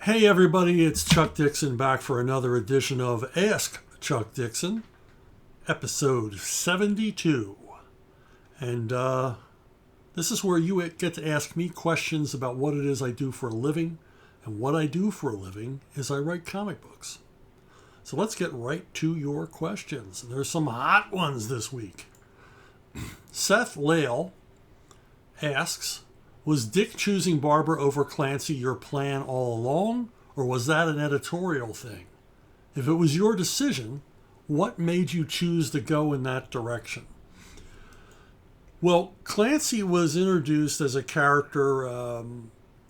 Hey everybody, it's Chuck Dixon back for another edition of Ask Chuck Dixon, episode 72. And this is where you get to ask me questions about what it is I do for a living. And what I do for a living is I write comic books. So let's get right to your questions. There's some hot ones this week. Seth Lale asks, was Dick choosing Barbara over Clancy your plan all along, or was that an editorial thing? If it was your decision, what made you choose to go in that direction? Well, Clancy was introduced as a character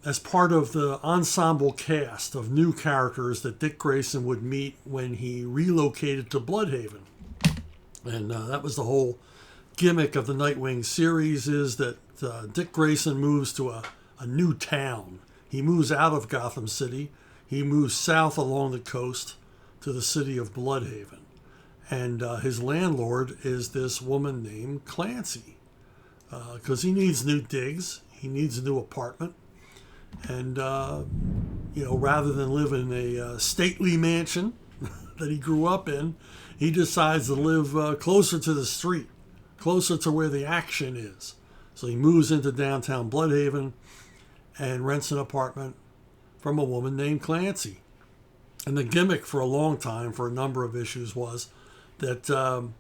as part of the ensemble cast of new characters that Dick Grayson would meet when he relocated to Bloodhaven. And that was the whole gimmick of the Nightwing series, is that Dick Grayson moves to a new town. He moves out of Gotham City. He moves south along the coast to the city of Bloodhaven. And his landlord is this woman named Clancy, because he needs new digs. He needs a new apartment. And, rather than live in a stately mansion that he grew up in, he decides to live closer to the street, closer to where the action is. So he moves into downtown Bloodhaven and rents an apartment from a woman named Clancy. And the gimmick for a long time, for a number of issues, was that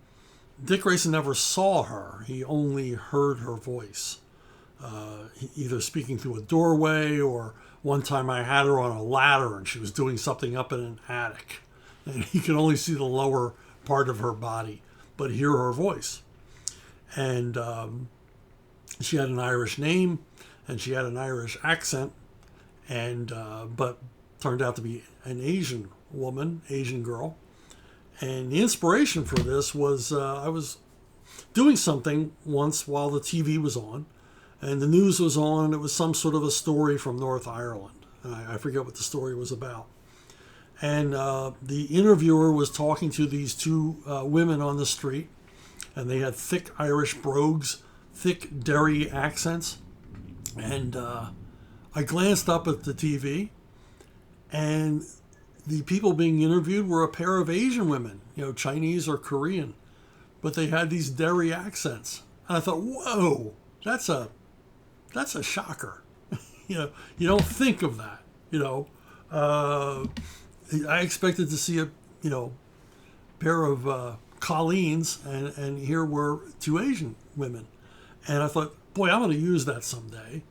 Dick Grayson never saw her. He only heard her voice, either speaking through a doorway, or one time I had her on a ladder and she was doing something up in an attic. And he could only see the lower part of her body, but hear her voice. And she had an Irish name, and she had an Irish accent, and but turned out to be an Asian woman, Asian girl. And the inspiration for this was I was doing something once while the TV was on, and the news was on, and it was some sort of a story from North Ireland. I forget what the story was about. And the interviewer was talking to these two women on the street, and they had thick Irish brogues, thick Derry accents. And I glanced up at the TV, and the people being interviewed were a pair of Asian women, Chinese or Korean, but they had these Derry accents. And I thought, whoa, that's a shocker. You don't think of that. I expected to see a pair of Colleens, and here were two Asian women. And I thought, boy, I'm going to use that someday.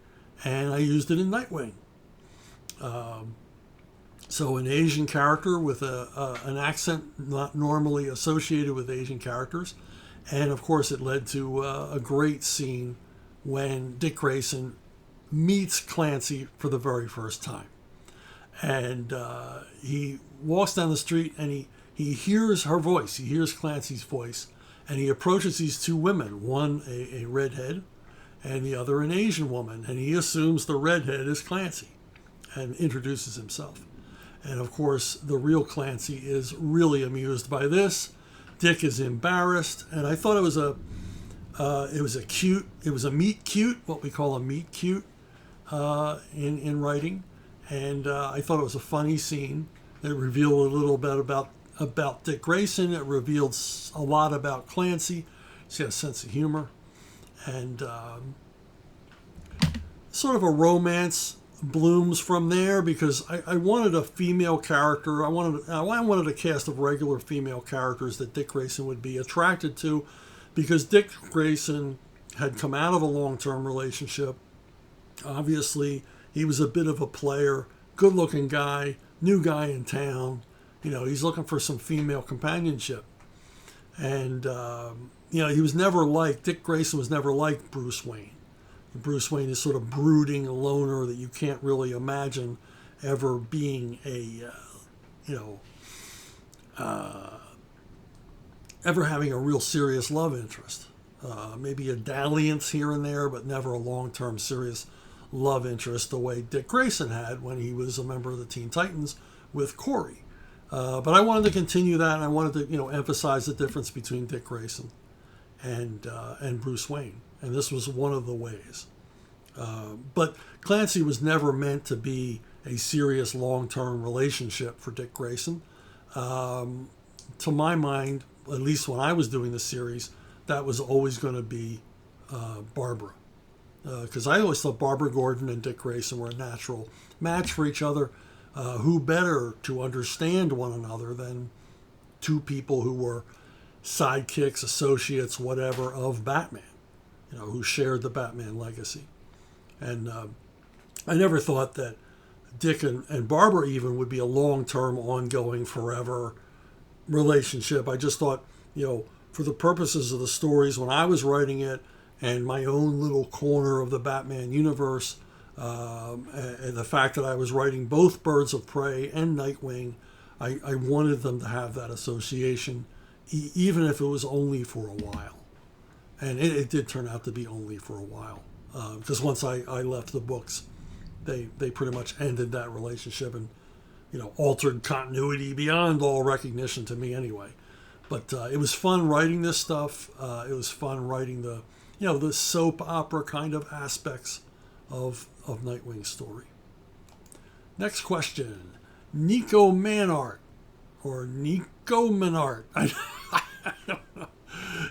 And I used it in Nightwing. So an Asian character with an accent not normally associated with Asian characters. And of course, it led to a great scene when Dick Grayson meets Clancy for the very first time. And he walks down the street, and he hears her voice. He hears Clancy's voice. And he approaches these two women, one a redhead and the other an Asian woman. And he assumes the redhead is Clancy and introduces himself. And of course, the real Clancy is really amused by this. Dick is embarrassed. And I thought it was a meet cute, what we call a meet cute in writing. And I thought it was a funny scene that revealed a little bit about Dick Grayson. It revealed a lot about Clancy. She has a sense of humor, and sort of a romance blooms from there, because I wanted a female character. I wanted a cast of regular female characters that Dick Grayson would be attracted to, because Dick Grayson had come out of a long-term relationship. Obviously, he was a bit of a player, good-looking guy, new guy in town. He's looking for some female companionship. And, Dick Grayson was never like Bruce Wayne. Bruce Wayne is sort of brooding, a loner that you can't really imagine ever being ever having a real serious love interest. Maybe a dalliance here and there, but never a long-term serious love interest the way Dick Grayson had when he was a member of the Teen Titans with Corey. But I wanted to continue that, and I wanted to, emphasize the difference between Dick Grayson and Bruce Wayne. And this was one of the ways. But Clancy was never meant to be a serious long-term relationship for Dick Grayson. To my mind, at least when I was doing the series, that was always going to be Barbara. Because I always thought Barbara Gordon and Dick Grayson were a natural match for each other. Who better to understand one another than two people who were sidekicks, associates, whatever, of Batman, who shared the Batman legacy. And I never thought that Dick and Barbara even would be a long-term, ongoing, forever relationship. I just thought, for the purposes of the stories when I was writing it and my own little corner of the Batman universe, and the fact that I was writing both Birds of Prey and Nightwing, I wanted them to have that association, even if it was only for a while. And it did turn out to be only for a while. Because once I left the books, they pretty much ended that relationship and, altered continuity beyond all recognition to me anyway. But it was fun writing this stuff. It was fun writing the soap opera kind of aspects of Nightwing's story. Next question. Nico Manart, or Nico Manart. I don't know.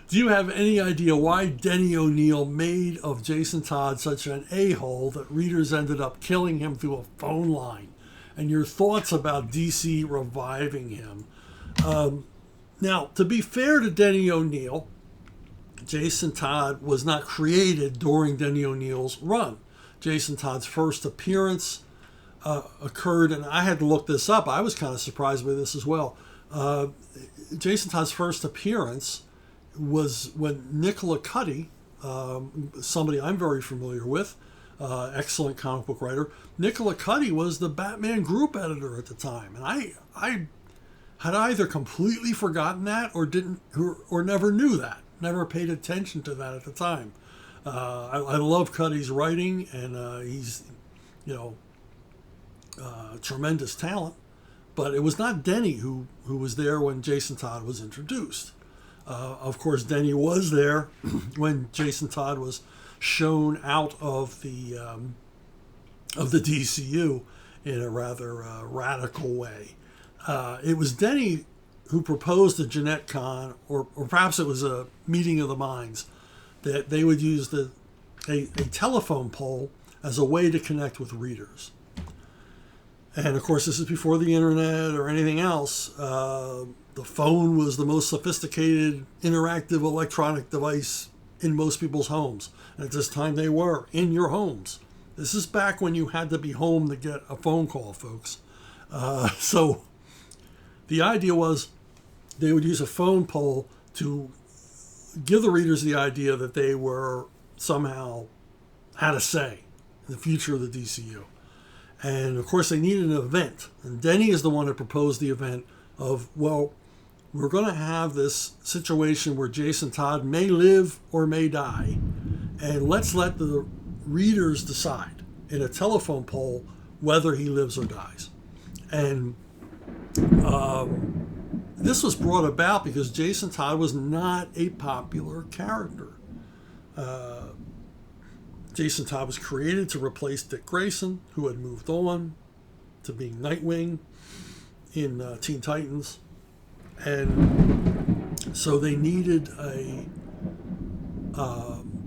Do you have any idea why Denny O'Neil made of Jason Todd such an a-hole that readers ended up killing him through a phone line? And your thoughts about DC reviving him? Now, to be fair to Denny O'Neil, Jason Todd was not created during Denny O'Neil's run. Jason Todd's first appearance occurred, and I had to look this up. I was kind of surprised by this as well. Jason Todd's first appearance was when Nicola Cuddy, somebody I'm very familiar with, excellent comic book writer. Nicola Cuddy was the Batman group editor at the time, and I had either completely forgotten that or never knew that, never paid attention to that at the time. I love Cuddy's writing, and he's, tremendous talent. But it was not Denny who was there when Jason Todd was introduced. Of course, Denny was there when Jason Todd was shown out of the DCU in a rather radical way. It was Denny who proposed to Jeanette Kahn, or perhaps it was a meeting of the minds, that they would use a telephone pole as a way to connect with readers. And of course, this is before the internet or anything else. The phone was the most sophisticated interactive electronic device in most people's homes. And at this time, they were in your homes. This is back when you had to be home to get a phone call, folks. So the idea was they would use a phone pole to give the readers the idea that they were somehow had a say in the future of the DCU. And of course, they needed an event. And Denny is the one that proposed the event of, well, we're going to have this situation where Jason Todd may live or may die. And let's let the readers decide in a telephone poll whether he lives or dies. And this was brought about because Jason Todd was not a popular character. Jason Todd was created to replace Dick Grayson, who had moved on to being Nightwing in Teen Titans. And so they needed a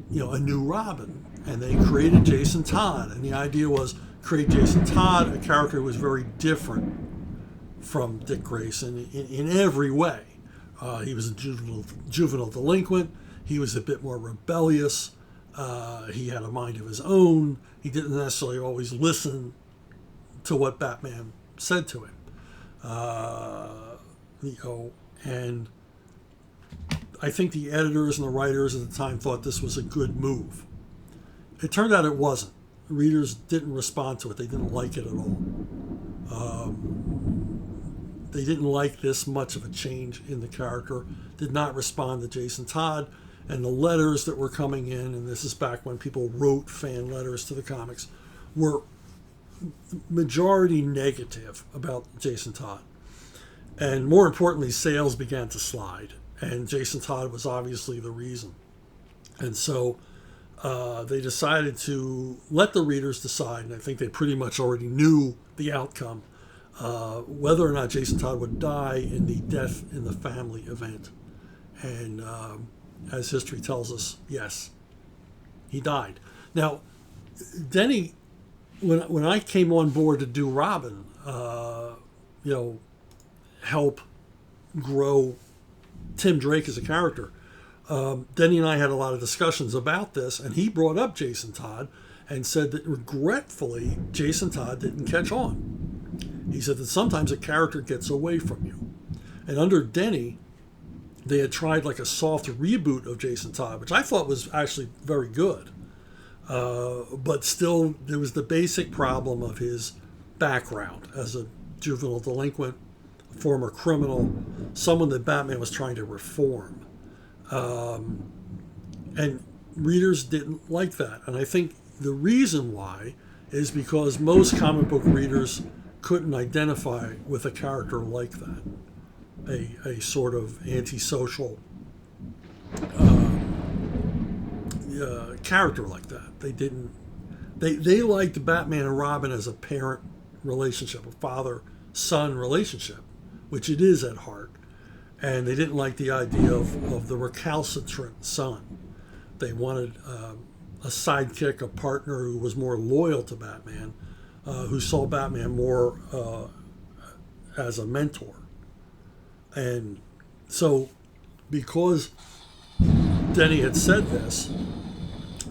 new Robin, and they created Jason Todd. And the idea was create Jason Todd, a character who was very different from Dick Grayson in every way. He was a juvenile delinquent. He was a bit more rebellious. He had a mind of his own. He didn't necessarily always listen to what Batman said to him. And I think the editors and the writers at the time thought this was a good move. It turned out it wasn't. Readers didn't respond to it. They didn't like it at all. They didn't like this much of a change in the character, did not respond to Jason Todd. And the letters that were coming in, and this is back when people wrote fan letters to the comics, were majority negative about Jason Todd. And more importantly, sales began to slide. And Jason Todd was obviously the reason. And so they decided to let the readers decide, and I think they pretty much already knew the outcome, whether or not Jason Todd would die in the Death in the Family event. And as history tells us, yes, he died. Now, Denny, when I came on board to do Robin, help grow Tim Drake as a character, Denny and I had a lot of discussions about this, and he brought up Jason Todd and said that regretfully, Jason Todd didn't catch on. He said that sometimes a character gets away from you. And under Denny, they had tried like a soft reboot of Jason Todd, which I thought was actually very good. But still, there was the basic problem of his background as a juvenile delinquent, a former criminal, someone that Batman was trying to reform. And readers didn't like that. And I think the reason why is because most comic book readers couldn't identify with a character like that, a sort of antisocial character like that. They didn't. They liked Batman and Robin as a parent relationship, a father-son relationship, which it is at heart. And they didn't like the idea of the recalcitrant son. They wanted a sidekick, a partner who was more loyal to Batman, who saw Batman more as a mentor. And so, because Denny had said this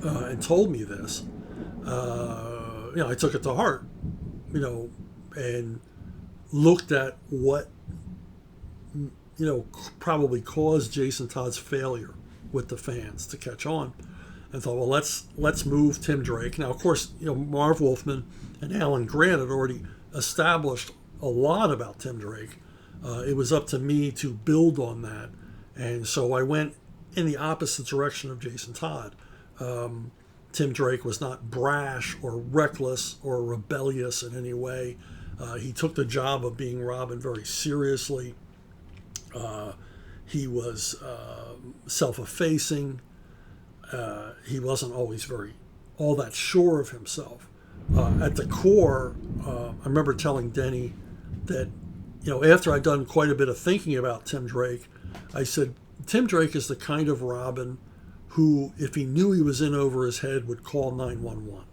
and told me this, I took it to heart, and looked at what probably caused Jason Todd's failure with the fans to catch on, and thought, well, let's move Tim Drake. Now, of course, Marv Wolfman and Alan Grant had already established a lot about Tim Drake. It was up to me to build on that, and so I went in the opposite direction of Jason Todd. Tim Drake was not brash or reckless or rebellious in any way. He took the job of being Robin very seriously. He was self-effacing. He wasn't always all that sure of himself. At the core, I remember telling Denny that, after I'd done quite a bit of thinking about Tim Drake, I said, Tim Drake is the kind of Robin who, if he knew he was in over his head, would call 911.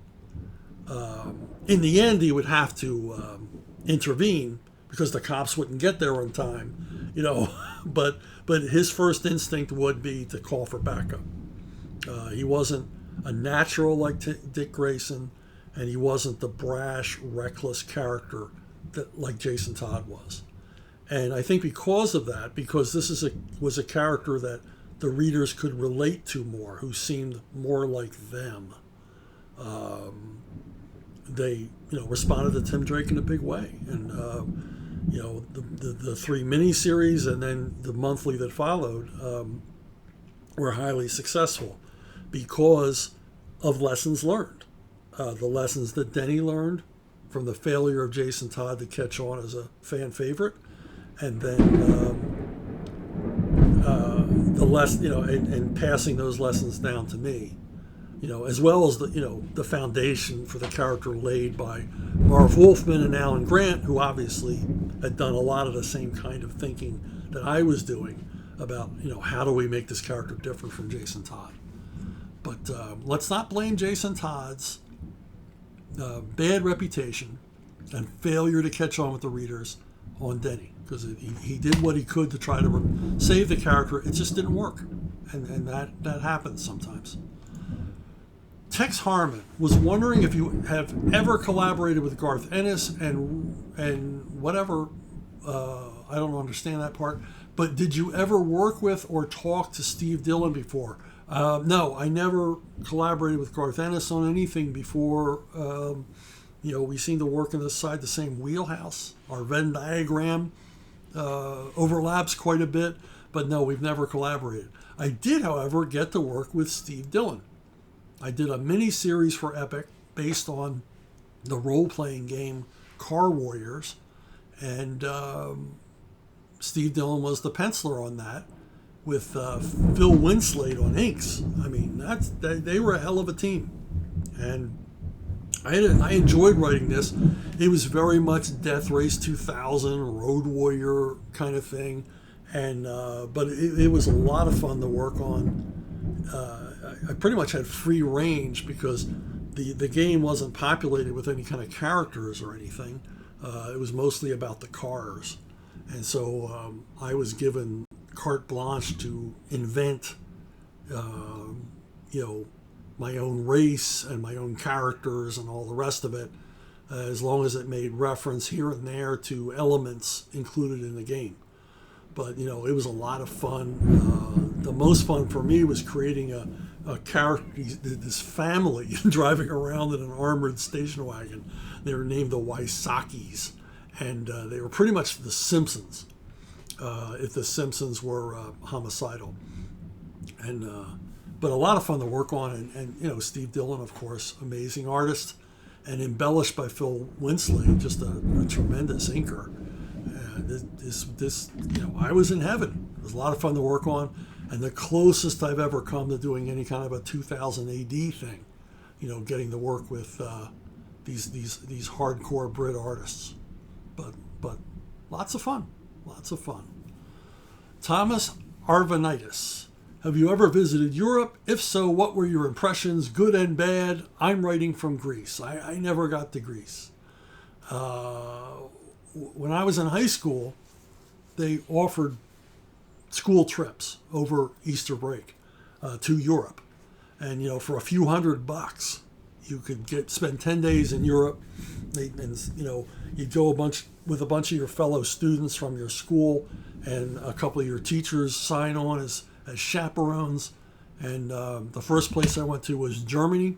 In the end, he would have to intervene because the cops wouldn't get there on time, but his first instinct would be to call for backup. He wasn't a natural like Dick Grayson, and he wasn't the brash, reckless character that like Jason Todd was. And I think because of that, because this was a character that the readers could relate to more, who seemed more like them, they responded to Tim Drake in a big way. And the three miniseries and then the monthly that followed were highly successful because of lessons learned. The lessons that Denny learned from the failure of Jason Todd to catch on as a fan favorite, and then the lesson, and passing those lessons down to me, as well as the foundation for the character laid by Marv Wolfman and Alan Grant, who obviously had done a lot of the same kind of thinking that I was doing about, how do we make this character different from Jason Todd. But let's not blame Jason Todd's bad reputation and failure to catch on with the readers on Denny, because he did what he could to try to save the character. It just didn't work, and that happens sometimes. Tex Harmon was wondering if you have ever collaborated with Garth Ennis and whatever. I don't understand that part, but did you ever work with or talk to Steve Dillon before? No, I never collaborated with Garth Ennis on anything before. We seem to work inside the same wheelhouse. Our Venn diagram overlaps quite a bit, but no, we've never collaborated. I did, however, get to work with Steve Dillon. I did a mini-series for Epic based on the role-playing game Car Warriors, and Steve Dillon was the penciler on that. with Phil Winslade on inks. I mean, they were a hell of a team, and I enjoyed writing this. It was very much Death Race 2000, Road Warrior kind of thing, and but it was a lot of fun to work on. I pretty much had free range because the game wasn't populated with any kind of characters or anything. It was mostly about the cars, and so I was given carte blanche to invent, my own race and my own characters and all the rest of it, as long as it made reference here and there to elements included in the game. But it was a lot of fun. The most fun for me was creating a character, this family driving around in an armored station wagon. They were named the Wysockies, and they were pretty much the Simpsons, if the Simpsons were homicidal. And but a lot of fun to work on, and Steve Dillon, of course, amazing artist, and embellished by Phil Winslade, just a tremendous inker. I was in heaven. It was a lot of fun to work on, and the closest I've ever come to doing any kind of a 2000 AD thing, getting to work with these hardcore Brit artists. But lots of fun. Thomas Arvanitis. Have you ever visited Europe? If so, what were your impressions, good and bad? I'm writing from Greece. I never got to Greece. When I was in high school, they offered school trips over Easter break to Europe. And, for a few $100, you could spend 10 days in Europe. You'd go with a bunch of your fellow students from your school, and a couple of your teachers sign on as chaperones. And the first place I went to was Germany.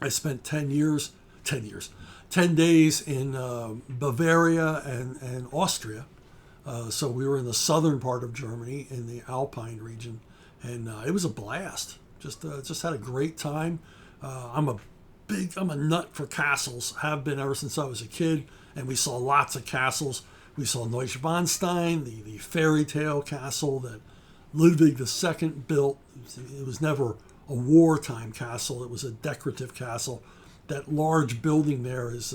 I spent 10 days in Bavaria and Austria. So we were in the southern part of Germany in the Alpine region, and it was a blast. Just had a great time. I'm a nut for castles. Have been ever since I was a kid, and we saw lots of castles. We saw Neuschwanstein, the fairy tale castle that Ludwig II built. It was never a wartime castle. It was a decorative castle. That large building there is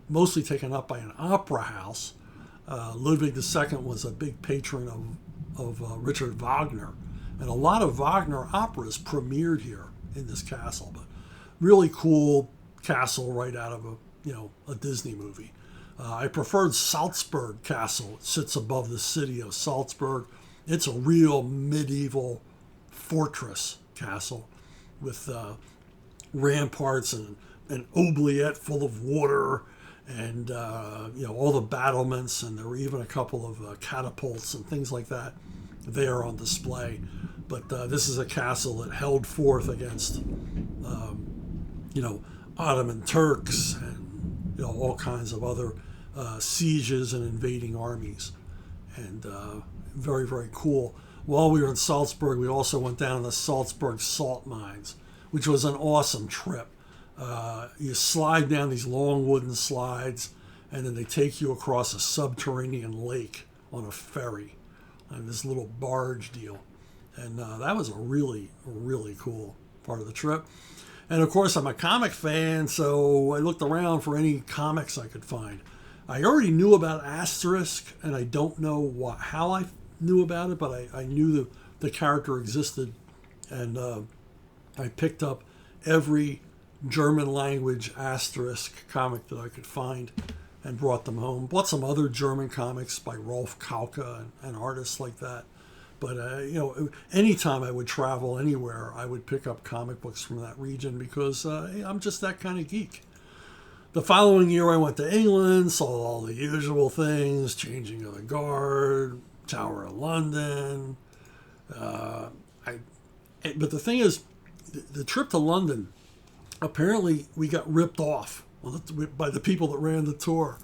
mostly taken up by an opera house. Ludwig II was a big patron of Richard Wagner, and a lot of Wagner operas premiered here in this castle. But really cool castle right out of a Disney movie. I preferred Salzburg Castle. It sits above the city of Salzburg. It's a real medieval fortress castle with ramparts and an oubliette full of water, and all the battlements, and there were even a couple of catapults and things like that there on display. But this is a castle that held forth against Ottoman Turks and all kinds of other sieges and invading armies, and very, very cool. While we were in Salzburg, we also went down to the Salzburg salt mines, which was an awesome trip. You slide down these long wooden slides, and then they take you across a subterranean lake on a ferry, and this little barge deal. And that was a really, really cool part of the trip. And of course, I'm a comic fan, so I looked around for any comics I could find. I already knew about Asterisk, and I don't know how I knew about it, but I knew the character existed, and I picked up every German language Asterisk comic that I could find and brought them home. Bought some other German comics by Rolf Kauka and artists like that. But, anytime I would travel anywhere, I would pick up comic books from that region because I'm just that kind of geek. The following year, I went to England, saw all the usual things, Changing of the Guard, Tower of London. But the thing is, the trip to London, apparently we got ripped off by the people that ran the tour.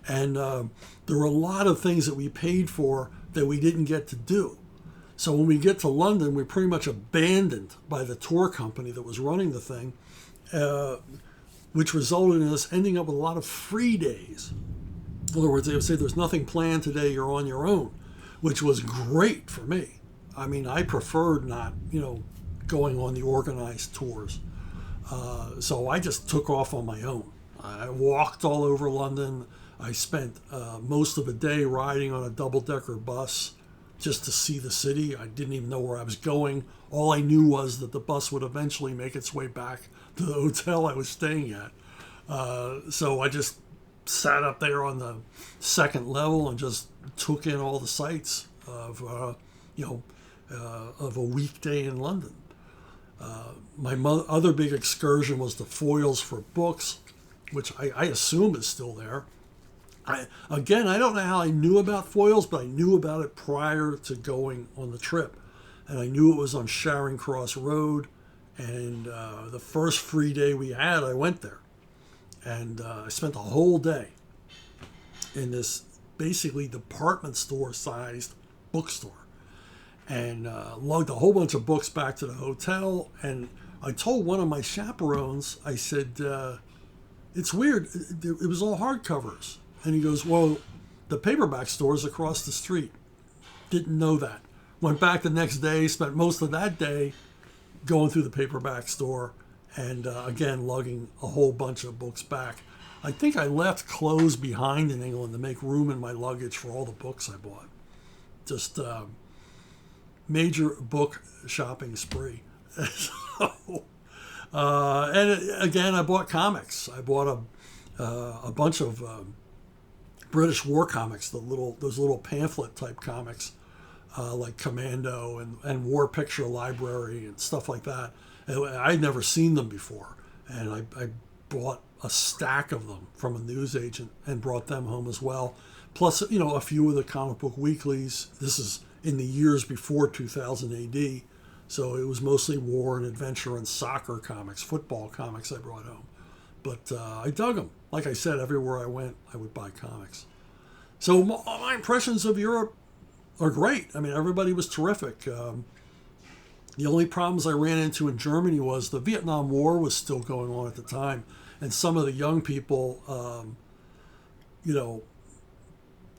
And there were a lot of things that we paid for that we didn't get to do. So when we get to London, we're pretty much abandoned by the tour company that was running the thing, which resulted in us ending up with a lot of free days. In other words, they would say, there's nothing planned today, you're on your own, which was great for me I mean, I preferred not, going on the organized tours. So I just took off on my own. I walked all over London. I spent most of the day riding on a double-decker bus just to see the city. I didn't even know where I was going. All I knew was that the bus would eventually make its way back to the hotel I was staying at. So I just sat up there on the second level and just took in all the sights of, of a weekday in London. My other big excursion was the Foyles for Books, which I assume is still there. I don't know how I knew about Foyles, but I knew about it prior to going on the trip. And I knew it was on Charing Cross Road. And the first free day we had, I went there. And I spent a whole day in this basically department store-sized bookstore. And lugged a whole bunch of books back to the hotel. And I told one of my chaperones, I said, it's weird. It was all hardcovers. And he goes, well, the paperback store is across the street. Didn't know that. Went back the next day, spent most of that day going through the paperback store and, again, lugging a whole bunch of books back. I think I left clothes behind in England to make room in my luggage for all the books I bought. Just major book shopping spree. And again, I bought comics. I bought a bunch of British war comics, those little pamphlet type comics, like Commando and War Picture Library and stuff like that. And I'd never seen them before, and I bought a stack of them from a newsagent and brought them home as well. Plus, a few of the comic book weeklies. This is in the years before 2000 AD, so it was mostly war and adventure and soccer comics, football comics I brought home. But I dug them. Like I said, everywhere I went, I would buy comics. So my impressions of Europe are great. I mean, everybody was terrific. The only problems I ran into in Germany was the Vietnam War was still going on at the time. And some of the young people,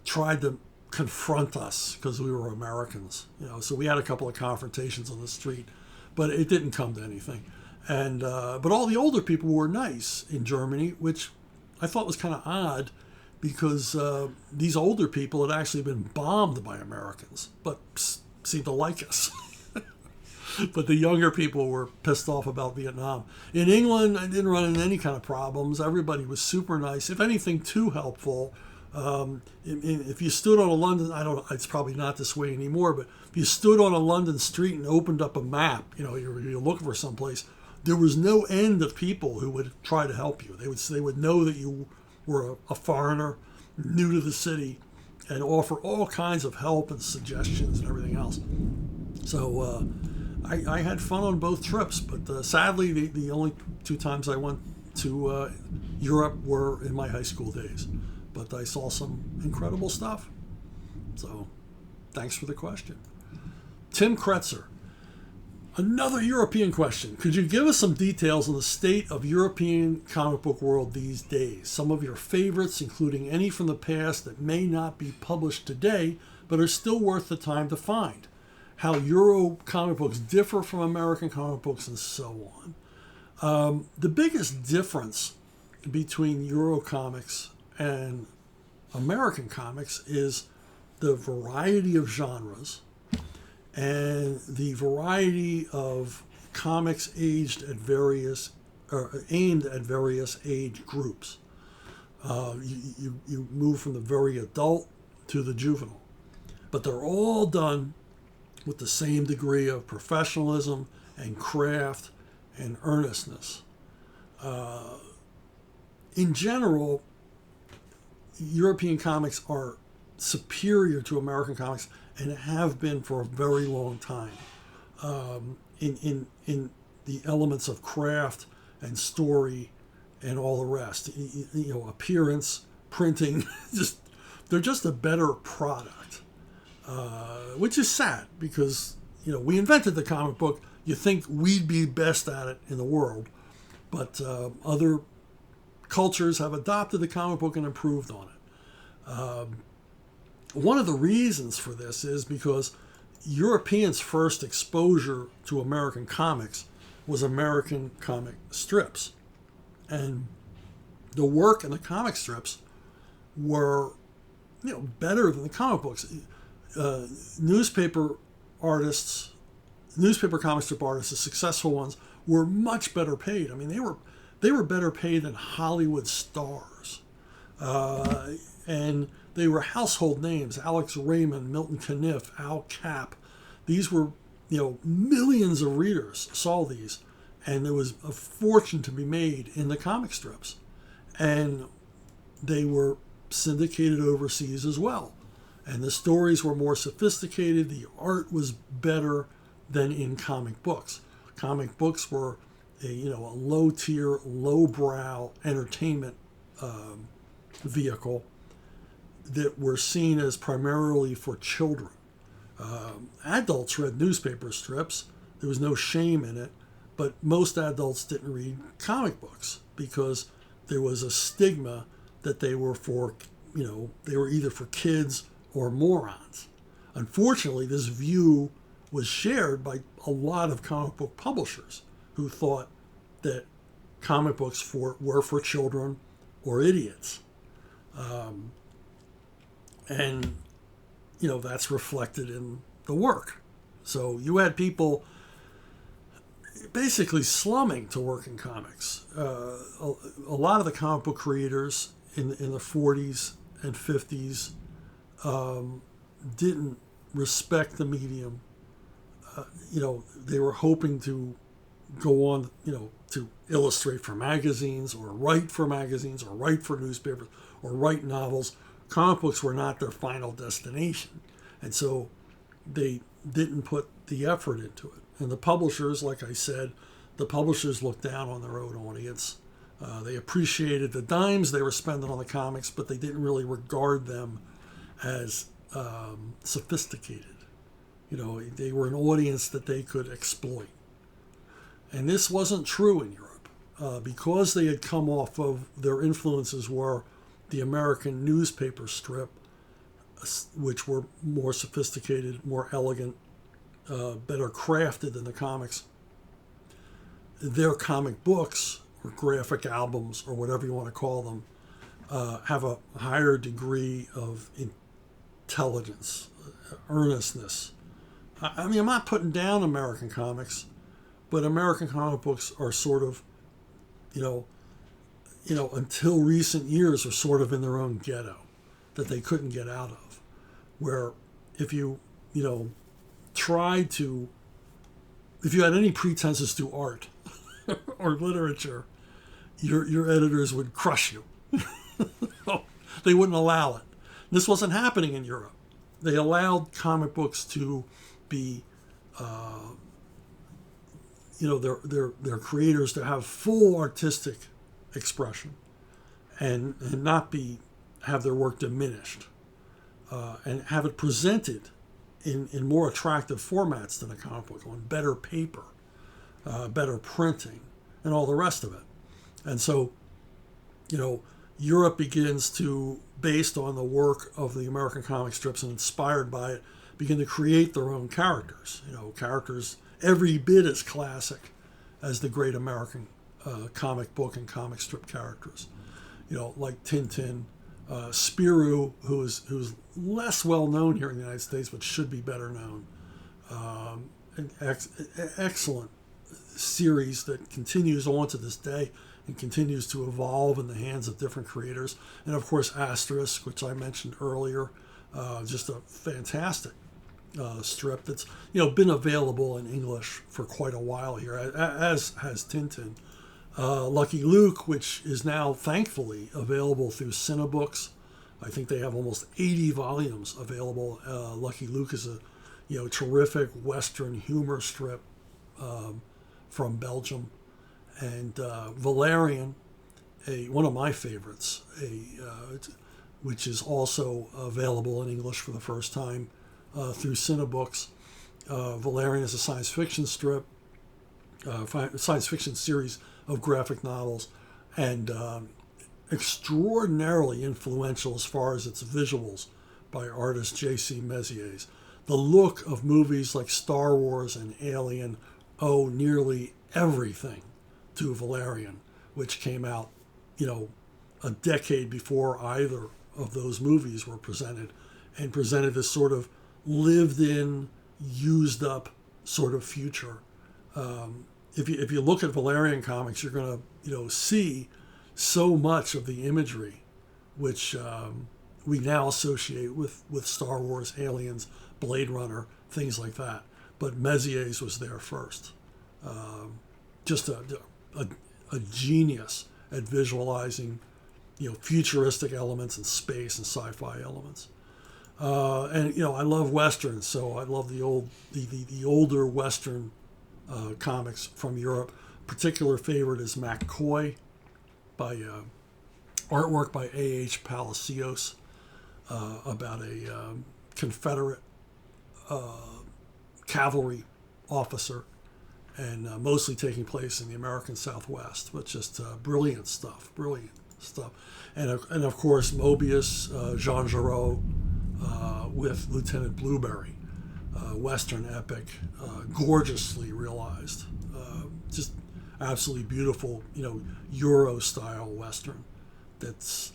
tried to confront us because we were Americans. So we had a couple of confrontations on the street, but it didn't come to anything. And but all the older people were nice in Germany, which I thought was kind of odd because these older people had actually been bombed by Americans, but seemed to like us. But the younger people were pissed off about Vietnam. In England, I didn't run into any kind of problems. Everybody was super nice. If anything, too helpful. If you stood on a London, I don't know, it's probably not this way anymore, but if you stood on a London street and opened up a map, you're looking for someplace, there was no end of people who would try to help you. They would know that you were a foreigner, new to the city, and offer all kinds of help and suggestions and everything else. So I had fun on both trips, but sadly, the only two times I went to Europe were in my high school days. But I saw some incredible stuff. So thanks for the question. Tim Kretzer. Another European question. Could you give us some details on the state of European comic book world these days? Some of your favorites, including any from the past that may not be published today, but are still worth the time to find. How Euro comic books differ from American comic books and so on. The biggest difference between Euro comics and American comics is the variety of genres and the variety of comics aimed at various age groups. You move from the very adult to the juvenile, but they're all done with the same degree of professionalism and craft and earnestness. In general, European comics are superior to American comics and have been for a very long time in the elements of craft and story and all the rest. Appearance, printing, they're just a better product, which is sad because we invented the comic book. You think we'd be best at it in the world, but other cultures have adopted the comic book and improved on it. One of the reasons for this is because Europeans' first exposure to American comics was American comic strips. And the work in the comic strips were, better than the comic books. Newspaper comic strip artists, the successful ones, were much better paid. I mean, they were better paid than Hollywood stars, and they were household names. Alex Raymond, Milton Caniff, Al Cap. These were, millions of readers saw these, and there was a fortune to be made in the comic strips, and they were syndicated overseas as well. And the stories were more sophisticated. The art was better than in comic books. Comic books were a low-tier, low-brow entertainment vehicle that were seen as primarily for children. Adults read newspaper strips. There was no shame in it, but most adults didn't read comic books because there was a stigma that they were for, they were either for kids or morons. Unfortunately, this view was shared by a lot of comic book publishers who thought that comic books were for children or idiots. And, that's reflected in the work. So you had people basically slumming to work in comics. A lot of the comic book creators in the 40s and 50s didn't respect the medium. They were hoping to go on, to illustrate for magazines or write for magazines or write for newspapers or write novels. Comic books were not their final destination. And so they didn't put the effort into it. And the publishers, like I said, the publishers looked down on their own audience. They appreciated the dimes they were spending on the comics, but they didn't really regard them as sophisticated. They were an audience that they could exploit. And this wasn't true in Europe. Because they had come off of, their influences were the American newspaper strip, which were more sophisticated, more elegant, better crafted than the comics. Their comic books, or graphic albums, or whatever you want to call them, have a higher degree of intelligence, earnestness. I mean, I'm not putting down American comics, but American comic books are sort of, until recent years, are sort of in their own ghetto that they couldn't get out of. Where if you, tried to, if you had any pretenses to art or literature, your editors would crush you. They wouldn't allow it. This wasn't happening in Europe. They allowed comic books to be, their creators to have full artistic expression and not have their work diminished, and have it presented in more attractive formats than a comic book, on better paper, better printing, and all the rest of it. And so, Europe begins to, based on the work of the American comic strips and inspired by it, begin to create their own characters. Characters every bit as classic as the great American comic book and comic strip characters. Like Tintin, Spirou, who's less well known here in the United States, but should be better known. An excellent series that continues on to this day and continues to evolve in the hands of different creators. And of course, Asterisk, which I mentioned earlier, just a fantastic strip that's been available in English for quite a while here, as has Tintin. Lucky Luke, which is now thankfully available through Cinebooks. I think they have almost 80 volumes available. Lucky Luke is a terrific Western humor strip from Belgium. And Valerian, one of my favorites, which is also available in English for the first time through Cinebooks. Valerian is a science fiction strip, science fiction series of graphic novels, and extraordinarily influential as far as its visuals by artist J.C. Mézières. the look of movies like Star Wars and Alien owe nearly everything to Valerian, which came out, a decade before either of those movies were presented, and presented this sort of lived in, used up sort of future. If you look at Valerian comics, you're going to see so much of the imagery which we now associate with Star Wars, Aliens, Blade Runner, things like that. But Mézières was there first. Just a genius at visualizing, futuristic elements and space and sci-fi elements. And I love westerns, so I love the older western comics from Europe. Particular favorite is McCoy, by artwork by A.H. Palacios, about a Confederate cavalry officer, and mostly taking place in the American Southwest, but just brilliant stuff. And of course, Mobius, Jean Giraud, with Lieutenant Blueberry, Western epic, gorgeously realized, just absolutely beautiful, Euro-style Western that's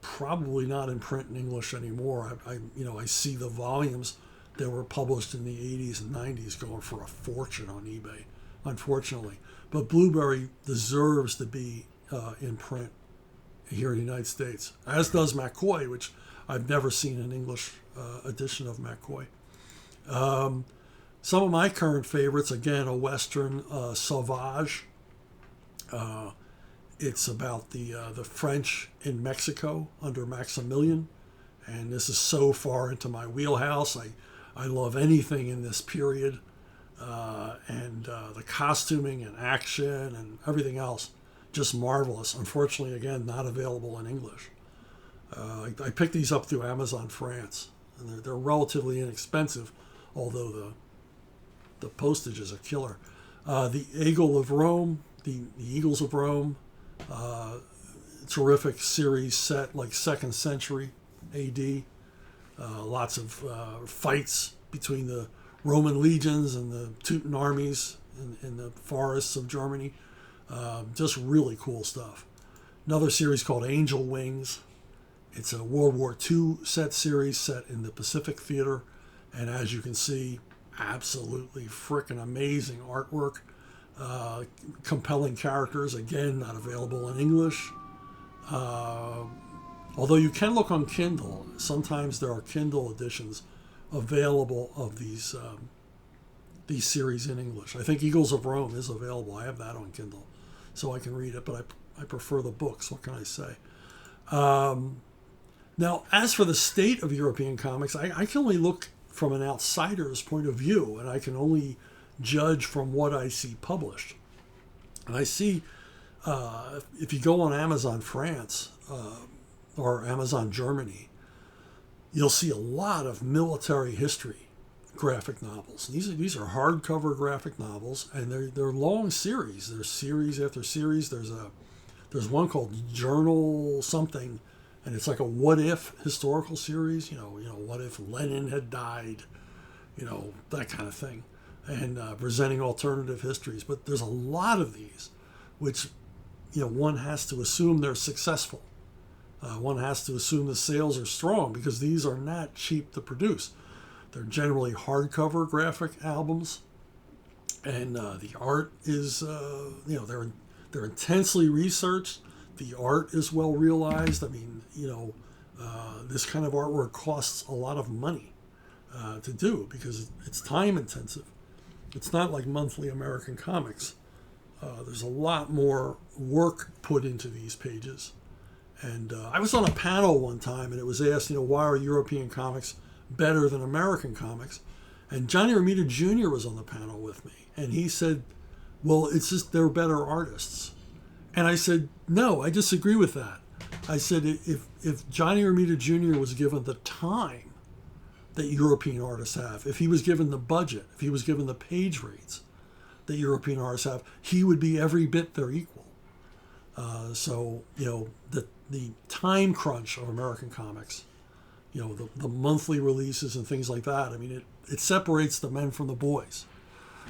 probably not in print in English anymore. I see the volumes that were published in the 80s and 90s going for a fortune on eBay, unfortunately. But Blueberry deserves to be in print here in the United States, as does McCoy, which I've never seen an English edition of McCoy. Some of my current favorites, again, a Western, Sauvage. It's about the French in Mexico under Maximilian, and this is so far into my wheelhouse. I love anything in this period, and the costuming and action and everything else, just marvelous. Unfortunately, again, not available in English. I picked these up through Amazon France, and they're relatively inexpensive, although the postage is a killer. The Eagle of Rome, the Eagles of Rome, terrific series set like 2nd century AD. Lots of fights between the Roman legions and the Teuton armies in the forests of Germany. Just really cool stuff. Another series called Angel Wings. It's a World War II set series set in the Pacific Theater. And as you can see, absolutely frickin' amazing artwork. Compelling characters, again, not available in English. Although you can look on Kindle. Sometimes there are Kindle editions available of these series in English. I think Eagles of Rome is available. I have that on Kindle, so I can read it, but I prefer the books. What can I say? Now, as for the state of European comics, I can only look from an outsider's point of view, and I can only judge from what I see published. And I see, if you go on Amazon France or Amazon Germany, you'll see a lot of military history graphic novels. These are hardcover graphic novels, and they're long series. There's series after series. There's one called Journal something, and it's like a what if historical series. What if Lenin had died, that kind of thing, and presenting alternative histories. But there's a lot of these, which one has to assume they're successful. One has to assume the sales are strong, because these are not cheap to produce. They're generally hardcover graphic albums, and the art is, they're intensely researched. The art is well realized. I mean, this kind of artwork costs a lot of money to do, because it's time intensive. It's not like monthly American comics. There's a lot more work put into these pages. And I was on a panel one time, and it was asked, why are European comics better than American comics? And Johnny Romita Jr. was on the panel with me, and he said, well, it's just they're better artists. And I said, no, I disagree with that. I said, if Johnny Romita Jr. was given the time that European artists have, if he was given the budget, if he was given the page rates that European artists have, he would be every bit their equal. So the time crunch of American comics, the monthly releases and things like that. I mean, it separates the men from the boys,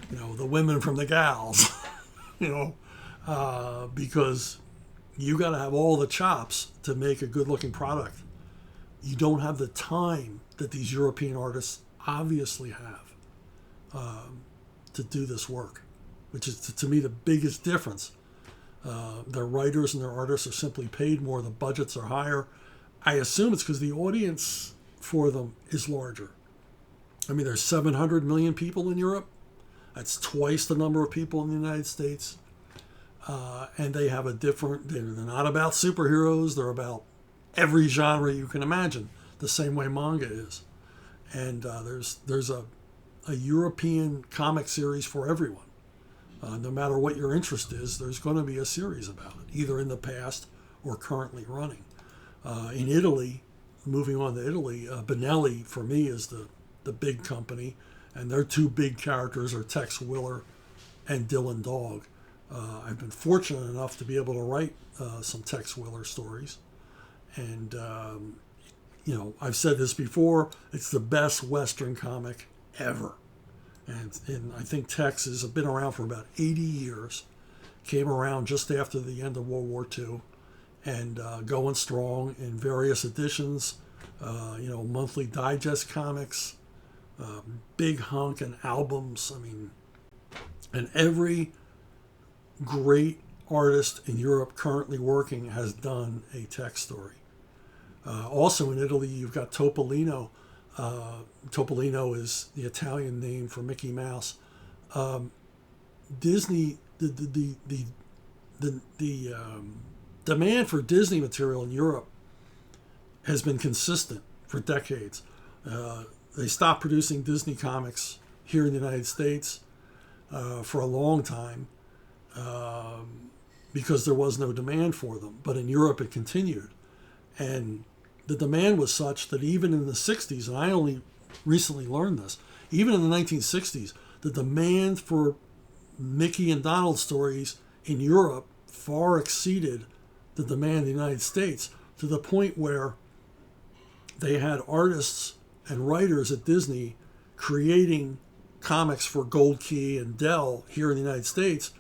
the women from the gals, because you got to have all the chops to make a good looking product. You don't have the time that these European artists obviously have to do this work, which is to me the biggest difference. Their writers and their artists are simply paid more. The budgets are higher. I assume it's because the audience for them is larger. I mean, there's 700 million people in Europe. That's twice the number of people in the United States. And they have they're not about superheroes. They're about every genre you can imagine, the same way manga is. And there's a European comic series for everyone. No matter what your interest is, there's going to be a series about it, either in the past or currently running. In Italy, moving on to Italy, Benelli, for me, is the big company. And their two big characters are Tex Willer and Dylan Dog. I've been fortunate enough to be able to write some Tex Willer stories. And, I've said this before, it's the best Western comic ever. And I think Tex has been around for about 80 years. Came around just after the end of World War II. And going strong in various editions, monthly digest comics, big hunk and albums. I mean, and every great artist in Europe currently working has done a Tex story. Also in Italy, you've got Topolino. Topolino is the Italian name for Mickey Mouse. Disney, the demand for Disney material in Europe has been consistent for decades. They stopped producing Disney comics here in the United States for a long time because there was no demand for them. But in Europe, it continued. And the demand was such that even in the 60s, and I only recently learned this, even in the 1960s, the demand for Mickey and Donald stories in Europe far exceeded the demand in the United States, to the point where they had artists and writers at Disney creating comics for Gold Key and Dell here in the United States,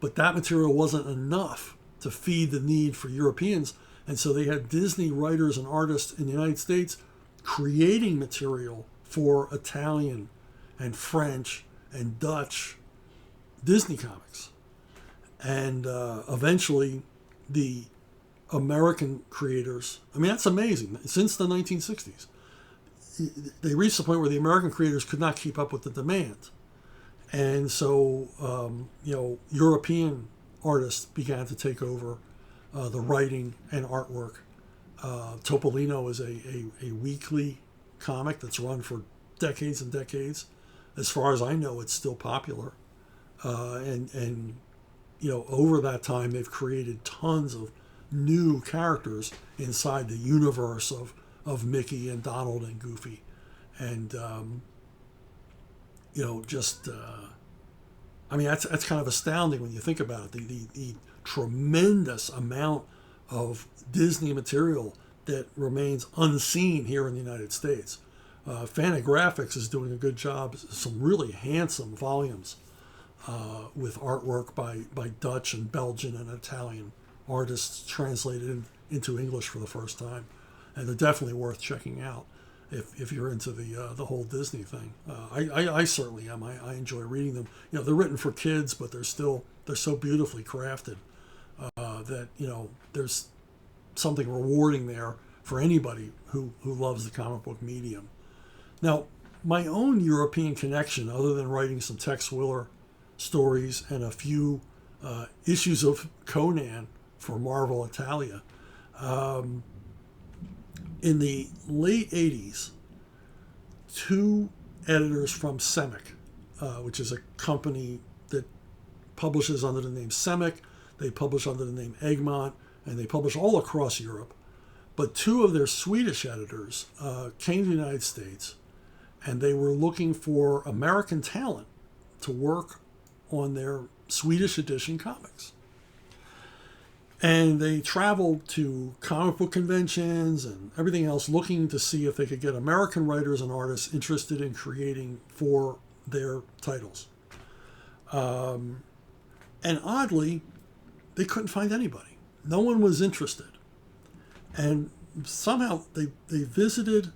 but that material wasn't enough to feed the need for Europeans. And so they had Disney writers and artists in the United States creating material for Italian and French and Dutch Disney comics. And eventually the American creators, I mean, that's amazing. Since the 1960s, they reached the point where the American creators could not keep up with the demand. And so, European artists began to take over the writing and artwork. Topolino is a weekly comic that's run for decades and decades. As far as I know, it's still popular. And over that time, they've created tons of new characters inside the universe of Mickey and Donald and Goofy. And, that's kind of astounding when you think about it. The tremendous amount of Disney material that remains unseen here in the United States. Fantagraphics is doing a good job. Some really handsome volumes with artwork by Dutch and Belgian and Italian artists translated into English for the first time. And they're definitely worth checking out if you're into the whole Disney thing. I certainly am. I enjoy reading them. They're written for kids, but they're so beautifully crafted that there's something rewarding there for anybody who loves the comic book medium. Now, my own European connection, other than writing some Tex Willer stories and a few issues of Conan for Marvel Italia, in the late 80s, two editors from Stanwyck, which is a company that publishes under the name Stanwyck, they publish under the name Egmont, and they publish all across Europe. But two of their Swedish editors came to the United States, and they were looking for American talent to work on their Swedish edition comics. And they traveled to comic book conventions and everything else looking to see if they could get American writers and artists interested in creating for their titles. And oddly, they couldn't find anybody. No one was interested. And somehow they visited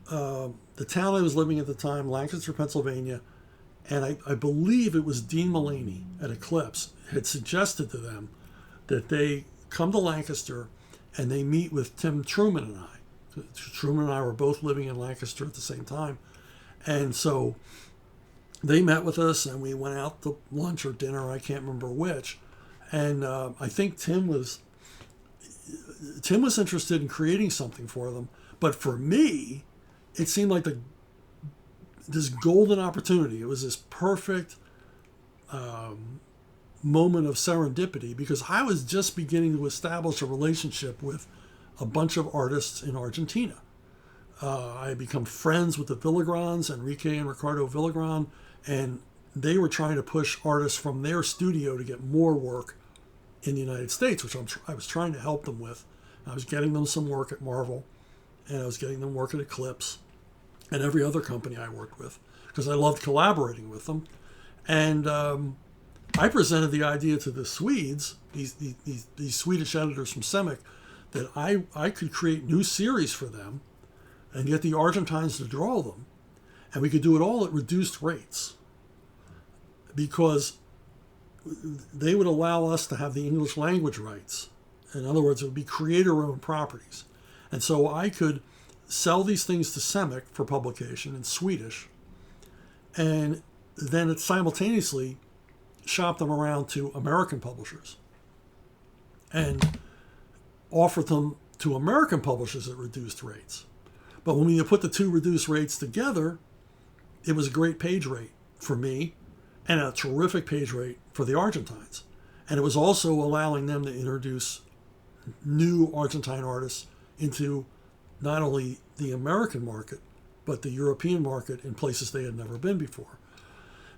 the town I was living at the time, Lancaster, Pennsylvania, and I believe it was Dean Mullaney at Eclipse had suggested to them that they come to Lancaster and they meet with Tim Truman and I. Truman and I were both living in Lancaster at the same time. And so they met with us and we went out to lunch or dinner, I can't remember which. And I think Tim was interested in creating something for them. But for me, it seemed like this golden opportunity. It was this perfect moment of serendipity because I was just beginning to establish a relationship with a bunch of artists in Argentina. I had become friends with the Villagrans, Enrique and Ricardo Villagran, and they were trying to push artists from their studio to get more work in the United States, which I was trying to help them with. I was getting them some work at Marvel, and I was getting them work at Eclipse, and every other company I worked with, because I loved collaborating with them. And I presented the idea to the Swedes, these Swedish editors from Stanwyck, that I could create new series for them and get the Argentines to draw them. And we could do it all at reduced rates because they would allow us to have the English language rights. In other words, it would be creator-owned properties. And so I could sell these things to Stanwyck for publication in Swedish and then simultaneously shop them around to American publishers and offer them to American publishers at reduced rates. But when you put the two reduced rates together, it was a great page rate for me and a terrific page rate for the Argentines. And it was also allowing them to introduce new Argentine artists into not only the American market, but the European market in places they had never been before.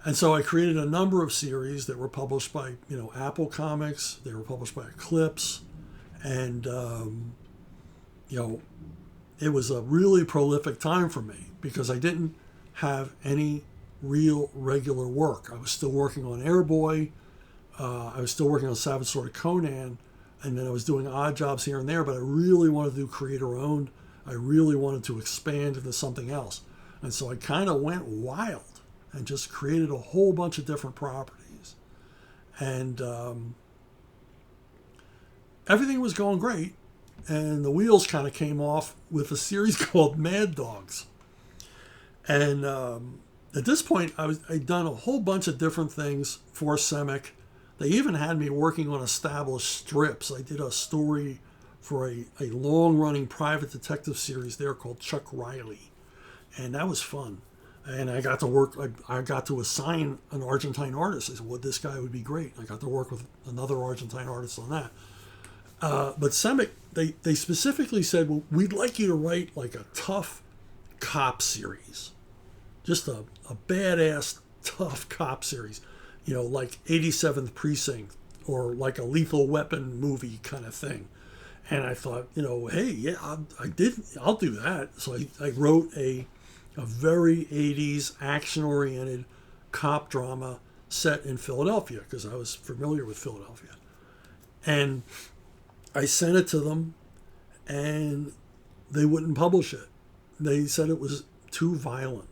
And so I created a number of series that were published by, Apple Comics. They were published by Eclipse. And, it was a really prolific time for me because I didn't have any real regular work. I was still working on Airboy. I was still working on Savage Sword of Conan. And then I was doing odd jobs here and there, but I really wanted to do creator-owned. I really wanted to expand into something else. And so I kind of went wild and just created a whole bunch of different properties. And everything was going great. And the wheels kind of came off with a series called Mad Dogs. And at this point, I'd done a whole bunch of different things for Stanwyck. They even had me working on established strips. I did a story for a long-running private detective series there called Chuck Riley. And that was fun. And I got to work, I got to assign an Argentine artist. I said, well, this guy would be great. I got to work with another Argentine artist on that. But Stanwyck, they specifically said, well, we'd like you to write like a tough cop series. Just a badass, tough cop series. Like 87th Precinct or like a Lethal Weapon movie kind of thing. And I thought, hey, yeah, I'll do that. So I wrote a very 80s action-oriented cop drama set in Philadelphia because I was familiar with Philadelphia. And I sent it to them and they wouldn't publish it. They said it was too violent.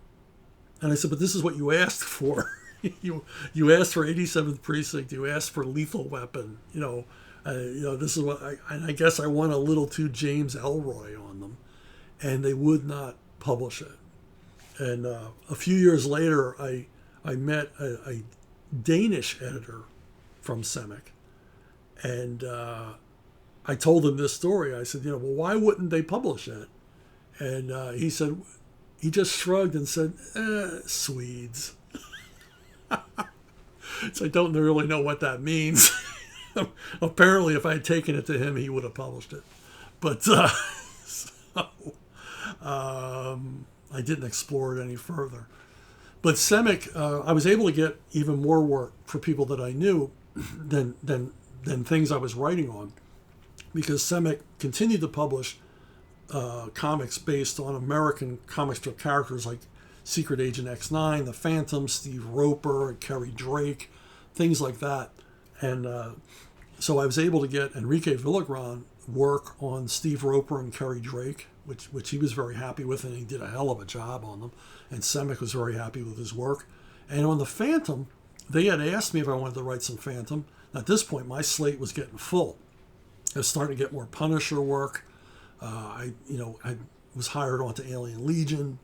And I said, but this is what you asked for. You asked for 87th Precinct. You asked for Lethal Weapon. This is what I guess I went a little too James Ellroy on them, and they would not publish it. And a few years later, I met a Danish editor from Stanwyck, and I told him this story. I said, well, why wouldn't they publish it? And he just shrugged and said, Swedes. So I don't really know what that means. Apparently, if I had taken it to him, he would have published it. But I didn't explore it any further. But Stanwyck, I was able to get even more work for people that I knew than than things I was writing on, because Stanwyck continued to publish comics based on American comic strip characters like Secret Agent X9, The Phantom, Steve Roper, Kerry Drake, things like that. And so I was able to get Enrique Villagran work on Steve Roper and Kerry Drake, which he was very happy with, and he did a hell of a job on them. And Stanwyck was very happy with his work. And on The Phantom, they had asked me if I wanted to write some Phantom. At this point, my slate was getting full. I was starting to get more Punisher work. I was hired onto Alien Legion,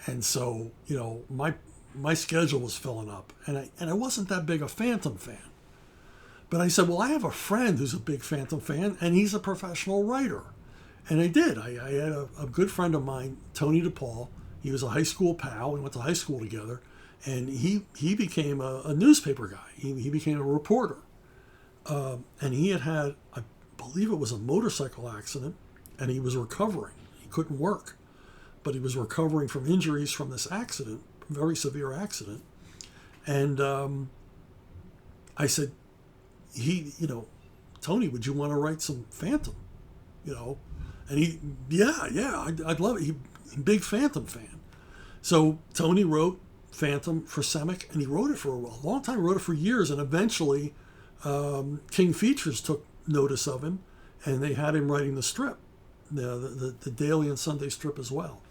and so my schedule was filling up, and I wasn't that big a Phantom fan. But I said, well, I have a friend who's a big Phantom fan, and he's a professional writer. And I did. I had a good friend of mine, Tony DePaul. He was a high school pal. We went to high school together. And he became a newspaper guy. He became a reporter. And he had, I believe it was a motorcycle accident, and he was recovering. He couldn't work. But he was recovering from injuries from this accident, very severe accident. And I said, Tony, would you want to write some Phantom? And I'd love it. He's a big Phantom fan. So Tony wrote Phantom for Stanwyck, and he wrote it for a long time, wrote it for years, and eventually King Features took notice of him, and they had him writing the strip, the daily and Sunday strip as well.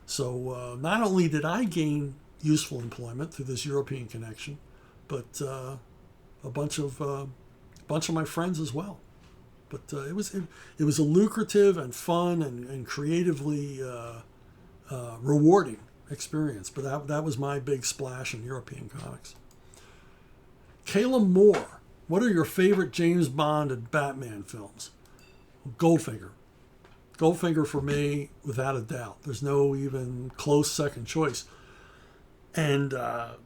So not only did I gain useful employment through this European connection, but a bunch of my friends as well. But it was a lucrative and fun and creatively rewarding experience. But that was my big splash in European comics. Kayla Moore, what are your favorite James Bond and Batman films? Goldfinger. Goldfinger for me, without a doubt. There's no even close second choice. And I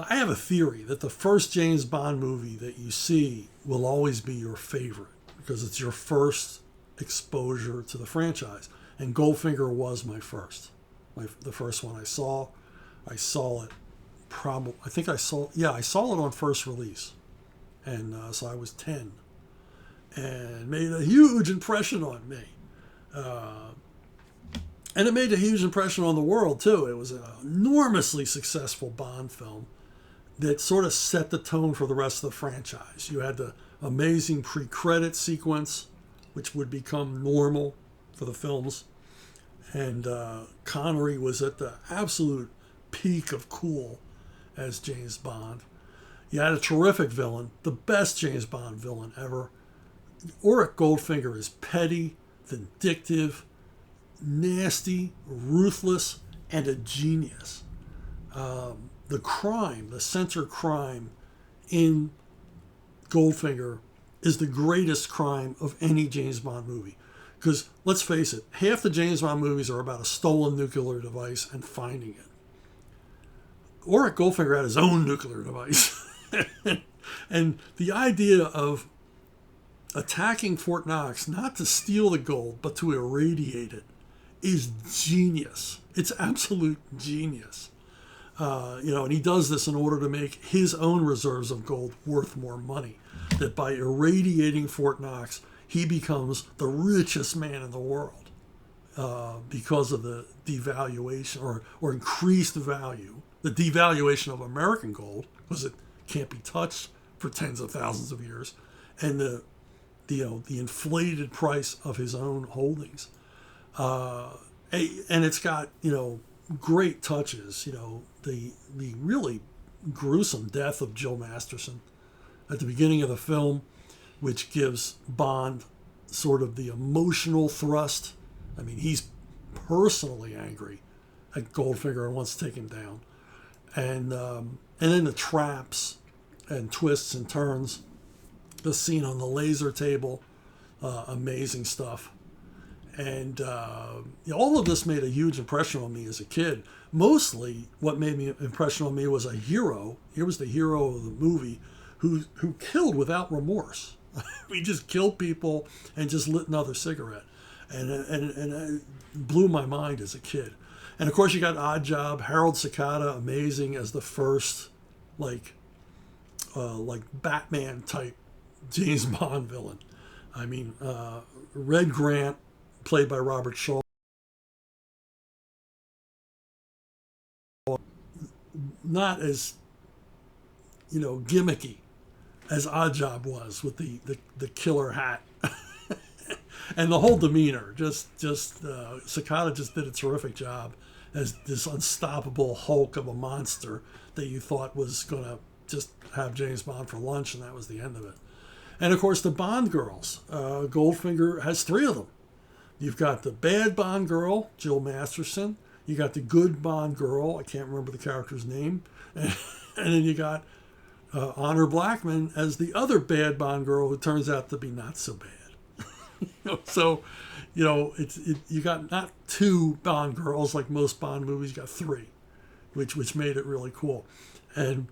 have a theory that the first James Bond movie that you see will always be your favorite, because it's your first exposure to the franchise. And Goldfinger was my first. The first one I saw. I saw it I saw it on first release. And so I was 10. And made a huge impression on me. And it made a huge impression on the world, too. It was an enormously successful Bond film that sort of set the tone for the rest of the franchise. You had the amazing pre-credit sequence, which would become normal for the films. And Connery was at the absolute peak of cool as James Bond. You had a terrific villain, the best James Bond villain ever. Auric Goldfinger is petty, vindictive, nasty, ruthless, and a genius. The center crime in Goldfinger is the greatest crime of any James Bond movie. Because, let's face it, half the James Bond movies are about a stolen nuclear device and finding it. Auric Goldfinger had his own nuclear device. And the idea of attacking Fort Knox, not to steal the gold, but to irradiate it, is genius. It's absolute genius. And he does this in order to make his own reserves of gold worth more money. That by irradiating Fort Knox, he becomes the richest man in the world because of the devaluation or increased value, the devaluation of American gold, because it can't be touched for tens of thousands of years, and the inflated price of his own holdings. And it's got, great touches, the really gruesome death of Jill Masterson at the beginning of the film, which gives Bond sort of the emotional thrust. I mean, he's personally angry at Goldfinger and wants to take him down. And then the traps and twists and turns, the scene on the laser table, amazing stuff. And all of this made a huge impression on me as a kid. Mostly what made an impression on me was a hero. Here was the hero of the movie who killed without remorse. He just killed people and just lit another cigarette. And it blew my mind as a kid. And of course you got Odd Job, Harold Cicada, amazing as the first like Batman type James Bond villain. I mean, Red Grant, played by Robert Shaw, not as, gimmicky as Oddjob was with the killer hat. And the whole demeanor, Sakata just did a terrific job as this unstoppable hulk of a monster that you thought was going to just have James Bond for lunch, and that was the end of it. And of course, the Bond girls. Goldfinger has three of them. You've got the bad Bond girl, Jill Masterson. You got the good Bond girl, I can't remember the character's name. And then you got Honor Blackman as the other bad Bond girl, who turns out to be not so bad. So, you got not two Bond girls like most Bond movies. You got three, which made it really cool. And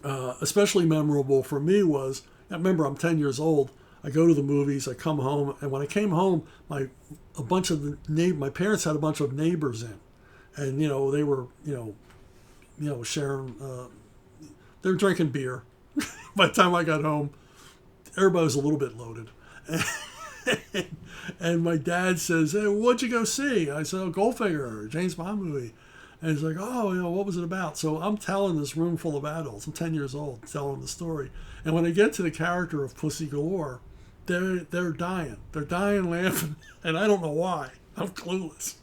especially memorable for me was, I remember I'm 10 years old. I go to the movies. I come home, and when I came home, my parents had a bunch of neighbors in, and they were sharing. They were drinking beer. By the time I got home, everybody was a little bit loaded. And my dad says, "Hey, what'd you go see?" I said, "Oh, Goldfinger, James Bond movie." And he's like, "Oh, what was it about?" So I'm telling this room full of adults. I'm 10 years old, telling the story. And when I get to the character of Pussy Galore, they're dying. They're dying laughing, and I don't know why. I'm clueless.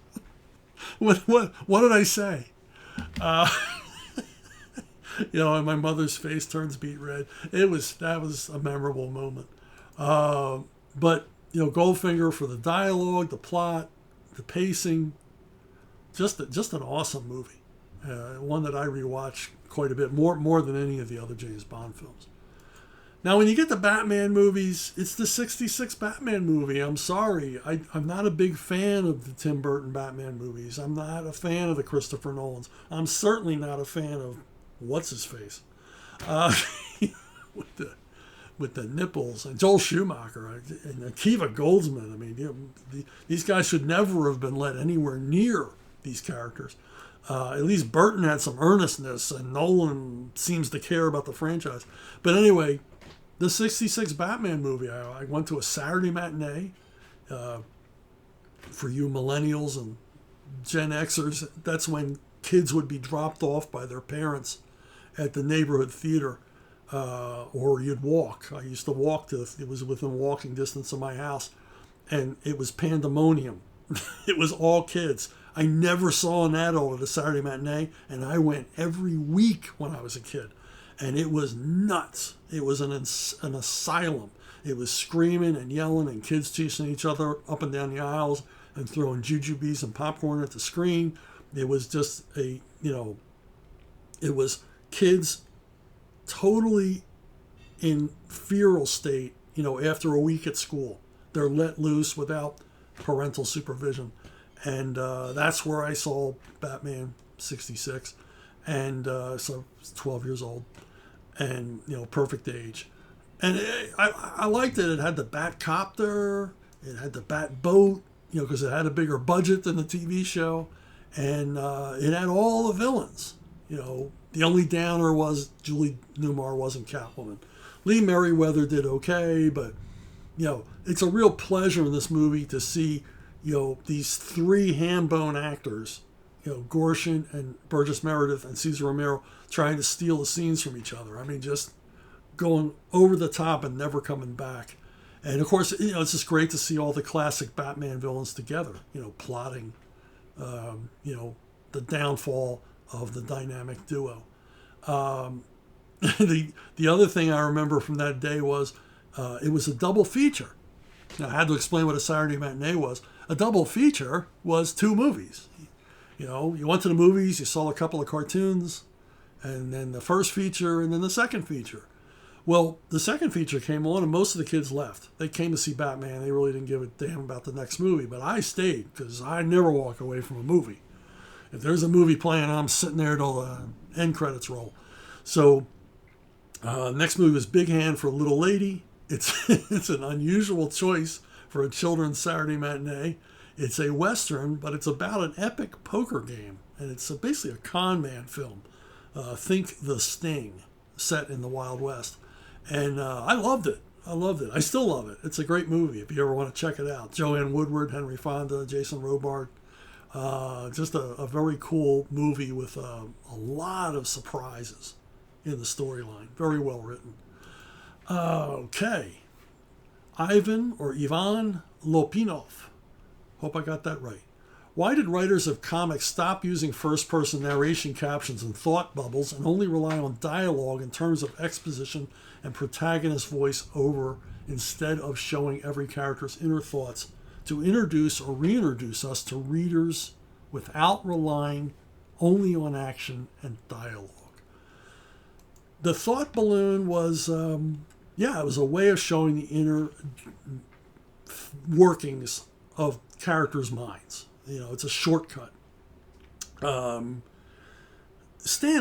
What did I say? And my mother's face turns beet red. That was a memorable moment. But Goldfinger, for the dialogue, the plot, the pacing, just an awesome movie. One that I rewatch quite a bit, more than any of the other James Bond films. Now, when you get the Batman movies, it's the 66 Batman movie. I'm sorry. I'm not a big fan of the Tim Burton Batman movies. I'm not a fan of the Christopher Nolans. I'm certainly not a fan of what's-his-face. With the nipples, and Joel Schumacher and Akiva Goldsman. I mean, these guys should never have been let anywhere near these characters. At least Burton had some earnestness, and Nolan seems to care about the franchise. But anyway, the 66 Batman movie, I went to a Saturday matinee. For you millennials and Gen Xers, that's when kids would be dropped off by their parents at the neighborhood theater. Or you'd walk. I used to walk it was within walking distance of my house, and it was pandemonium. It was all kids. I never saw an adult at a Saturday matinee, and I went every week when I was a kid, and it was nuts. It was an asylum. It was screaming and yelling and kids chasing each other up and down the aisles and throwing jujubes and popcorn at the screen. It was just it was kids totally in feral state, after a week at school. They're let loose without parental supervision. And that's where I saw Batman 66. And so I was 12 years old. And, perfect age. And I liked it. It had the Batcopter. It had the Batboat, because it had a bigger budget than the TV show. And it had all the villains, The only downer was Julie Newmar wasn't Catwoman. Lee Merriweather did okay, but, it's a real pleasure in this movie to see, these three ham-bone actors, Gorshin and Burgess Meredith and Cesar Romero, trying to steal the scenes from each other. I mean, just going over the top and never coming back. And, of course, it's just great to see all the classic Batman villains together, plotting, the downfall of the dynamic duo. The other thing I remember from that day was it was a double feature. Now, I had to explain what a Saturday matinee was. A double feature was two movies. You went to the movies, you saw a couple of cartoons, and then the first feature, and then the second feature. Well, the second feature came on, and most of the kids left. They came to see Batman. They really didn't give a damn about the next movie. But I stayed, because I never walk away from a movie. If there's a movie playing, I'm sitting there till the end credits roll. So, next movie was Big Hand for a Little Lady. It's an unusual choice for a children's Saturday matinee. It's a Western, but it's about an epic poker game. And it's basically a con man film. Think The Sting, set in the Wild West. And I loved it. I loved it. I still love it. It's a great movie if you ever want to check it out. Joanne Woodward, Henry Fonda, Jason Robart. Just a very cool movie with a lot of surprises in the storyline. Very well written. Okay. Ivan or Ivan Lopinov. Hope I got that right. Why did writers of comics stop using first-person narration captions and thought bubbles and only rely on dialogue in terms of exposition and protagonist voice over instead of showing every character's inner thoughts to introduce or reintroduce us to readers without relying only on action and dialogue? The thought balloon was, it was a way of showing the inner workings of characters' minds. It's a shortcut. Stan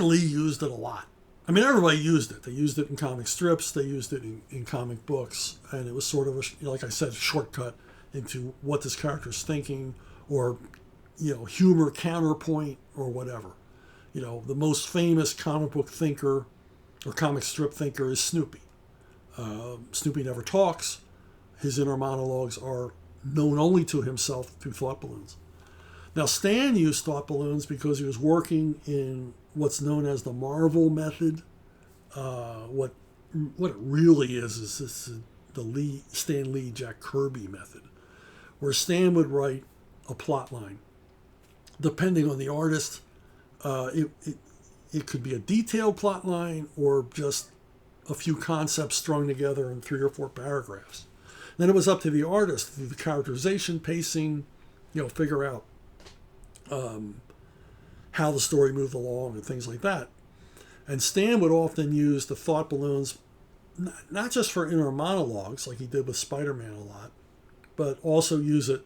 Lee used it a lot. I mean, everybody used it. They used it in comic strips. They used it in comic books. And it was sort of, like I said, a shortcut into what this character's thinking or, humor counterpoint or whatever. The most famous comic book thinker or comic strip thinker is Snoopy. Snoopy never talks. His inner monologues are known only to himself through thought balloons. Now, Stan used thought balloons because he was working in what's known as the Marvel method. What it really is the Stan Lee, Jack Kirby method, where Stan would write a plot line. Depending on the artist, it could be a detailed plot line or just a few concepts strung together in 3 or 4 paragraphs. Then it was up to the artist through the characterization, pacing, figure out how the story moved along and things like that. And Stan would often use the thought balloons, not just for inner monologues like he did with Spider-Man a lot, but also use it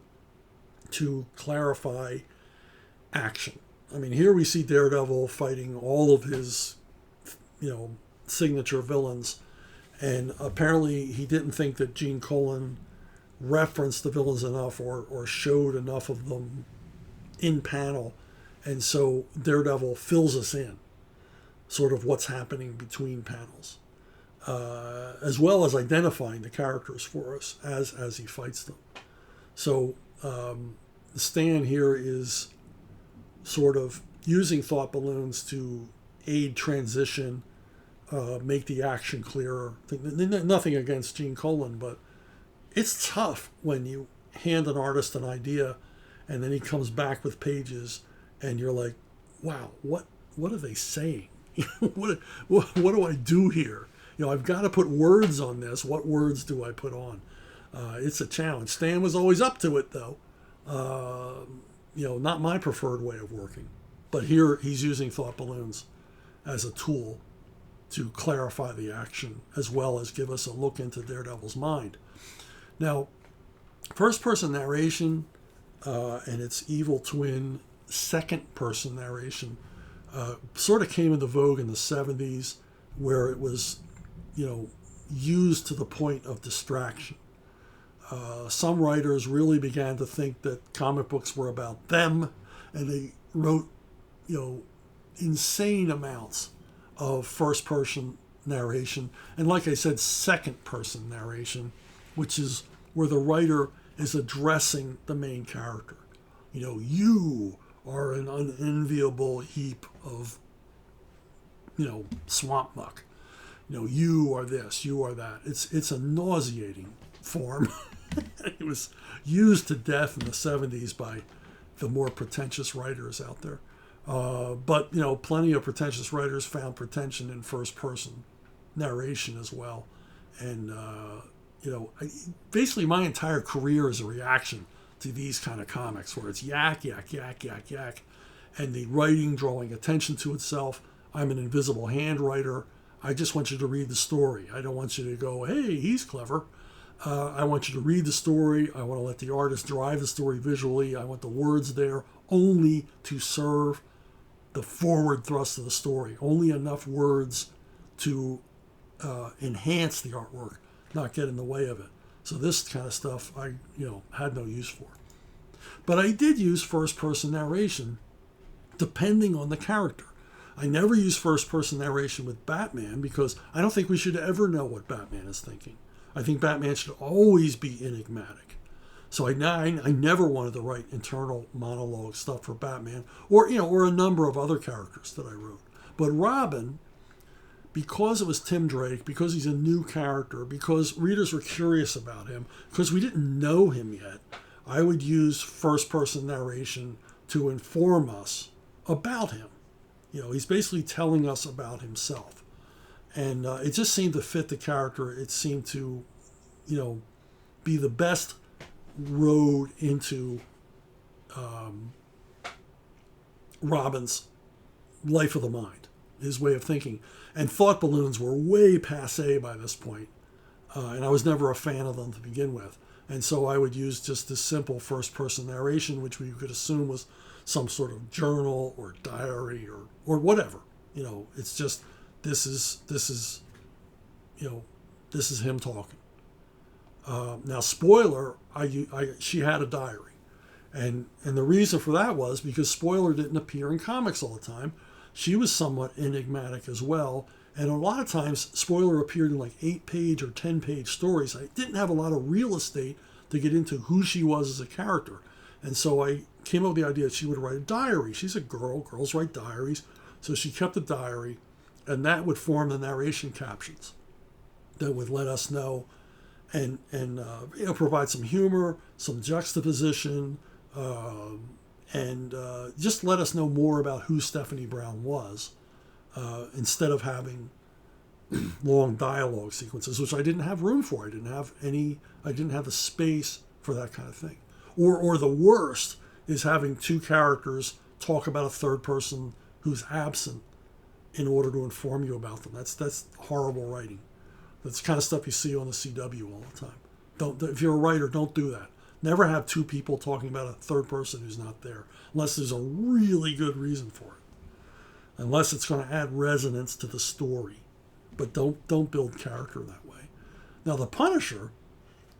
to clarify action. I mean, here we see Daredevil fighting all of his, signature villains. And apparently he didn't think that Gene Colan referenced the villains enough or showed enough of them in panel. And so Daredevil fills us in, sort of what's happening between panels, as well as identifying the characters for us as he fights them. So Stan here is sort of using thought balloons to aid transition, make the action clearer. Nothing against Gene Colan, but it's tough when you hand an artist an idea and then he comes back with pages and you're like, wow, what are they saying? what do I do here? I've got to put words on this. What words do I put on? It's a challenge. Stan was always up to it, though. Not my preferred way of working. But here he's using thought balloons as a tool to clarify the action as well as give us a look into Daredevil's mind. Now, first-person narration and its evil twin second-person narration sort of came into vogue in the 70s, where it was, used to the point of distraction. Some writers really began to think that comic books were about them, and they wrote, insane amounts of first-person narration. And like I said, second-person narration, which is where the writer is addressing the main character. You are an unenviable heap of, swamp muck. You are this, you are that. It's a nauseating form. It was used to death in the 70s by the more pretentious writers out there. But plenty of pretentious writers found pretension in first-person narration as well. And, basically my entire career is a reaction to these kind of comics where it's yak, yak, yak, yak, yak, and the writing drawing attention to itself. I'm an invisible hand writer. I just want you to read the story. I don't want you to go, hey, he's clever. I want you to read the story. I want to let the artist drive the story visually. I want the words there only to serve the forward thrust of the story. Only enough words to enhance the artwork, not get in the way of it. So this kind of stuff I had no use for. But I did use first-person narration depending on the character. I never use first-person narration with Batman because I don't think we should ever know what Batman is thinking. I think Batman should always be enigmatic. So I never wanted to write internal monologue stuff for Batman, or a number of other characters that I wrote. But Robin, because it was Tim Drake, because he's a new character, because readers were curious about him, because we didn't know him yet, I would use first-person narration to inform us about him. He's basically telling us about himself. And it just seemed to fit the character. It seemed to, be the best road into Robin's life of the mind, his way of thinking. And thought balloons were way passé by this point. And I was never a fan of them to begin with. And so I would use just this simple first-person narration, which we could assume was some sort of journal or diary or whatever. It's just this is him talking. Now, spoiler, she had a diary, and the reason for that was because Spoiler didn't appear in comics all the time. She was somewhat enigmatic as well, and a lot of times Spoiler appeared in like 8-page or 10-page stories. I didn't have a lot of real estate to get into who she was as a character, and so I came up with the idea that she would write a diary. She's a girl. Girls write diaries. So she kept a diary, and that would form the narration captions that would let us know and provide some humor, some juxtaposition, and just let us know more about who Stephanie Brown was, instead of having long dialogue sequences, which I didn't have room for. I didn't have the space for that kind of thing. Or the worst is having two characters talk about a third person who's absent in order to inform you about them. That's horrible writing. That's the kind of stuff you see on the CW all the time. If you're a writer, don't do that. Never have two people talking about a third person who's not there, unless there's a really good reason for it. Unless it's going to add resonance to the story. But don't build character that way. Now, the Punisher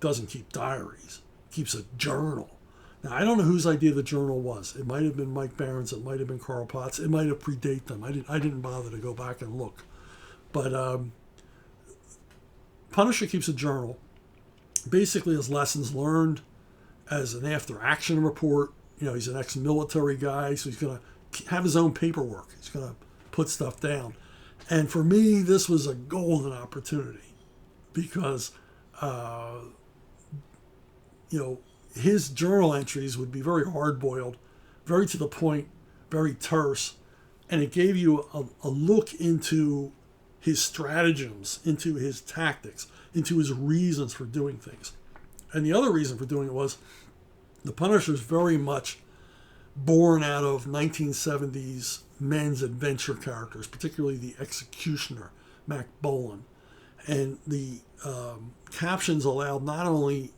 doesn't keep diaries. He keeps a journal. Now, I don't know whose idea the journal was. It might have been Mike Barron's. It might have been Carl Potts. It might have predated them. I didn't bother to go back and look. But Punisher keeps a journal, basically as lessons learned, as an after-action report. He's an ex-military guy, so he's going to have his own paperwork. He's going to put stuff down. And for me, this was a golden opportunity because, his journal entries would be very hard-boiled, very to the point, very terse, and it gave you a look into his stratagems, into his tactics, into his reasons for doing things. And the other reason for doing it was the Punisher is very much born out of 1970s men's adventure characters, particularly the Executioner, Mac Bolan. And the captions allowed not only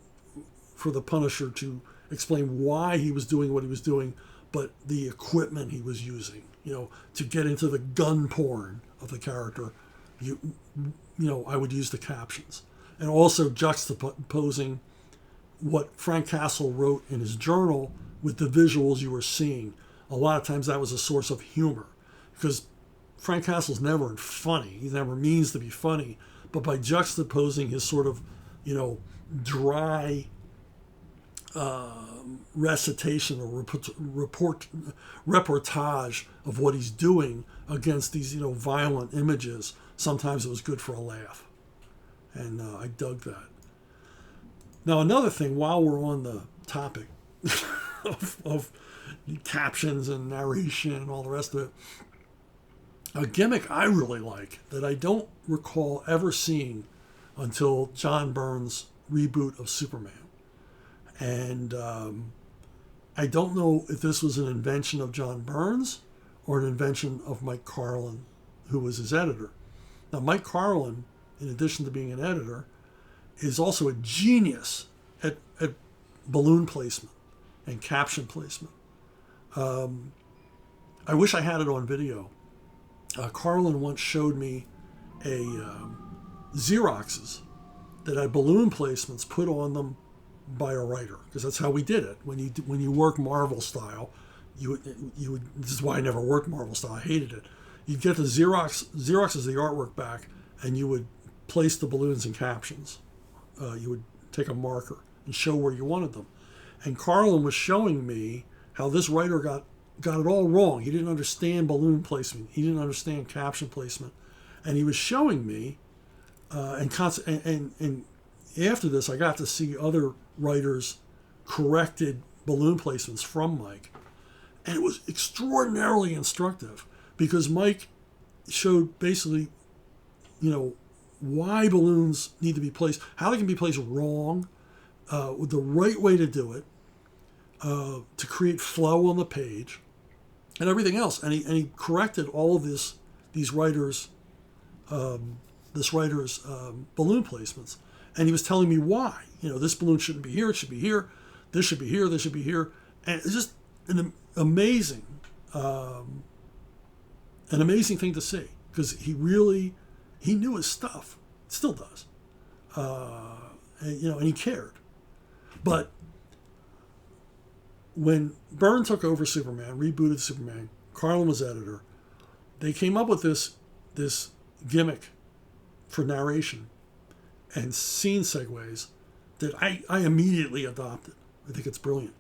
for the Punisher to explain why he was doing what he was doing, but the equipment he was using, to get into the gun porn of the character. I would use the captions. And also juxtaposing what Frank Castle wrote in his journal with the visuals you were seeing. A lot of times that was a source of humor, because Frank Castle's never funny. He never means to be funny. But by juxtaposing his sort of, dry recitation or reportage of what he's doing against these, violent images, sometimes it was good for a laugh. And I dug that. Now, another thing, while we're on the topic of captions and narration and all the rest of it, a gimmick I really like that I don't recall ever seeing until John Byrne's reboot of Superman. And I don't know if this was an invention of John Byrne's or an invention of Mike Carlin, who was his editor. Now, Mike Carlin, in addition to being an editor, is also a genius at balloon placement and caption placement. I wish I had it on video. Carlin once showed me a Xeroxes that had balloon placements put on them by a writer, because that's how we did it. When you work Marvel style, you would. This is why I never worked Marvel style. I hated it. you'd get the Xeroxes the artwork back, and you would place the balloons in captions. You would take a marker and show where you wanted them. And Carlin was showing me how this writer got it all wrong. He didn't understand balloon placement. He didn't understand caption placement. And he was showing me, and after this, I got to see other writers corrected balloon placements from Mike. And it was extraordinarily instructive because Mike showed basically, why balloons need to be placed, how they can be placed wrong, with the right way to do it, to create flow on the page, and everything else. And he corrected all of these writers' balloon placements. And he was telling me why. This balloon shouldn't be here, it should be here. This should be here, this should be here. And it's just an amazing thing to see, because he knew his stuff, still does, and he cared. But when Byrne took over Superman, rebooted Superman, Carlin was editor, they came up with this gimmick for narration and scene segues that I immediately adopted. I think it's brilliant.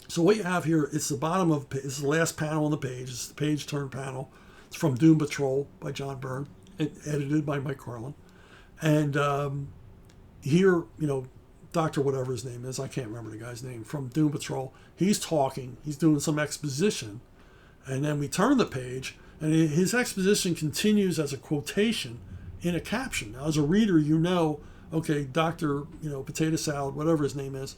So what you have here, it's the bottom of, it's the last panel on the page. It's the page turn panel. It's from Doom Patrol by John Byrne, edited by Mike Carlin. And here, Dr. whatever his name is, I can't remember the guy's name, from Doom Patrol, he's talking, he's doing some exposition. And then we turn the page, and his exposition continues as a quotation in a caption. Now, as a reader, okay, Dr. Potato Salad, whatever his name is,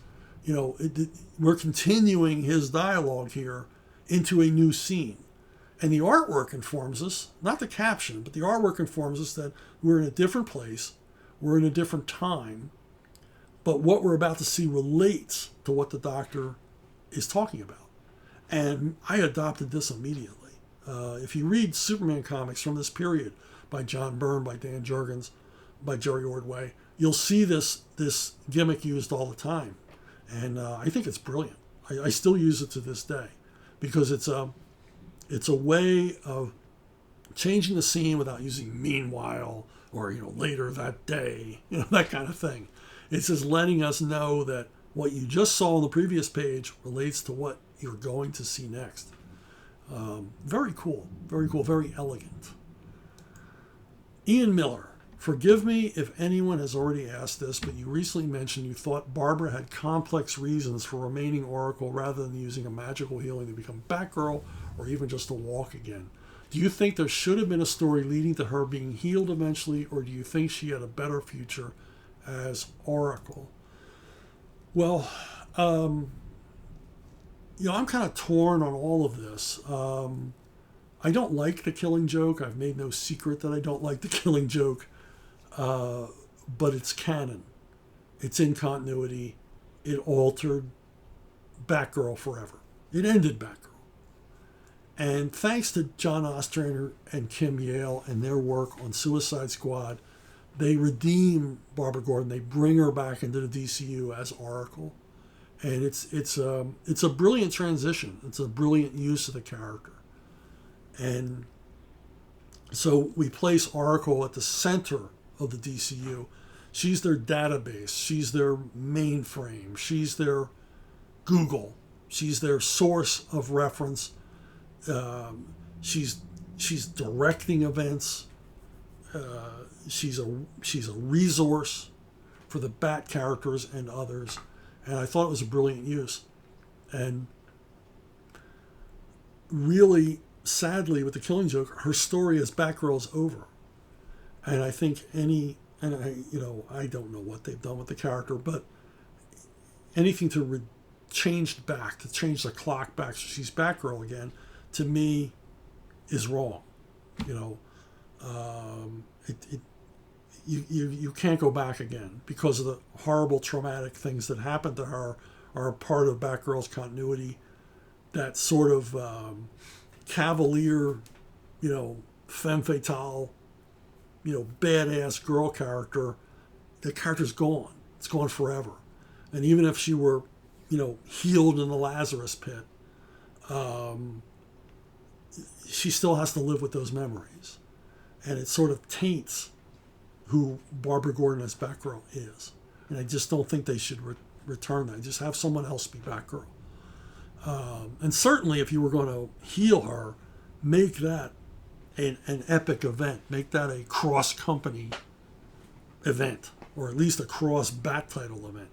we're continuing his dialogue here into a new scene. And the artwork informs us, not the caption, but the artwork informs us that we're in a different place, we're in a different time, but what we're about to see relates to what the Doctor is talking about. And I adopted this immediately. If you read Superman comics from this period by John Byrne, by Dan Jurgens, by Jerry Ordway, you'll see this gimmick used all the time. And I think it's brilliant. I still use it to this day because it's a way of changing the scene without using meanwhile or later that day, that kind of thing. It's just letting us know that what you just saw on the previous page relates to what you're going to see next. Very cool, very elegant. Ian Miller. Forgive me if anyone has already asked this, but you recently mentioned you thought Barbara had complex reasons for remaining Oracle rather than using a magical healing to become Batgirl or even just to walk again. Do you think there should have been a story leading to her being healed eventually, or do you think she had a better future as Oracle? Well, I'm kind of torn on all of this. I don't like the Killing Joke. I've made no secret that I don't like the Killing Joke. But it's canon. It's in continuity. It altered Batgirl forever. It ended Batgirl. And thanks to John Ostrander and Kim Yale and their work on Suicide Squad, they redeem Barbara Gordon. They bring her back into the DCU as Oracle. And it's a brilliant transition. It's a brilliant use of the character. And so we place Oracle at the center of the DCU. She's their database. She's their mainframe. She's their Google. She's their source of reference. She's directing events. She's a resource for the Bat characters and others. And I thought it was a brilliant use. And really, sadly, with the Killing Joke, her story as Batgirl is over. And I think I don't know what they've done with the character, but anything to change the clock back so she's Batgirl again, to me, is wrong. You can't go back again because of the horrible traumatic things that happened to her are part of Batgirl's continuity. That sort of cavalier, femme fatale, badass girl character, the character's gone. It's gone forever. And even if she were, healed in the Lazarus pit, she still has to live with those memories. And it sort of taints who Barbara Gordon as Batgirl is. And I just don't think they should return that. Just have someone else be Batgirl. And certainly if you were going to heal her, make that an epic event. Make that a cross-company event, or at least a cross-bat title event.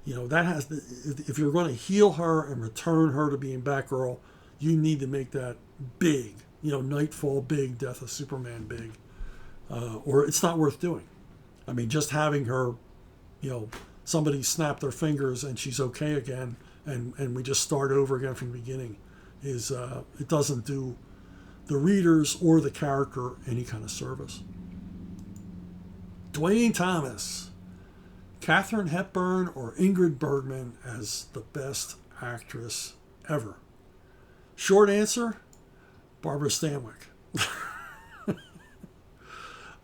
You know, that has if you're going to heal her and return her to being Batgirl, you need to make that big. You know, Nightfall big, Death of Superman big, or it's not worth doing. I mean, just having her, you know, somebody snap their fingers and she's okay again, and we just start over again from the beginning, is it doesn't do the readers or the character any kind of service. Dwayne Thomas, Katharine Hepburn or Ingrid Bergman as the best actress ever? Short answer, Barbara Stanwyck.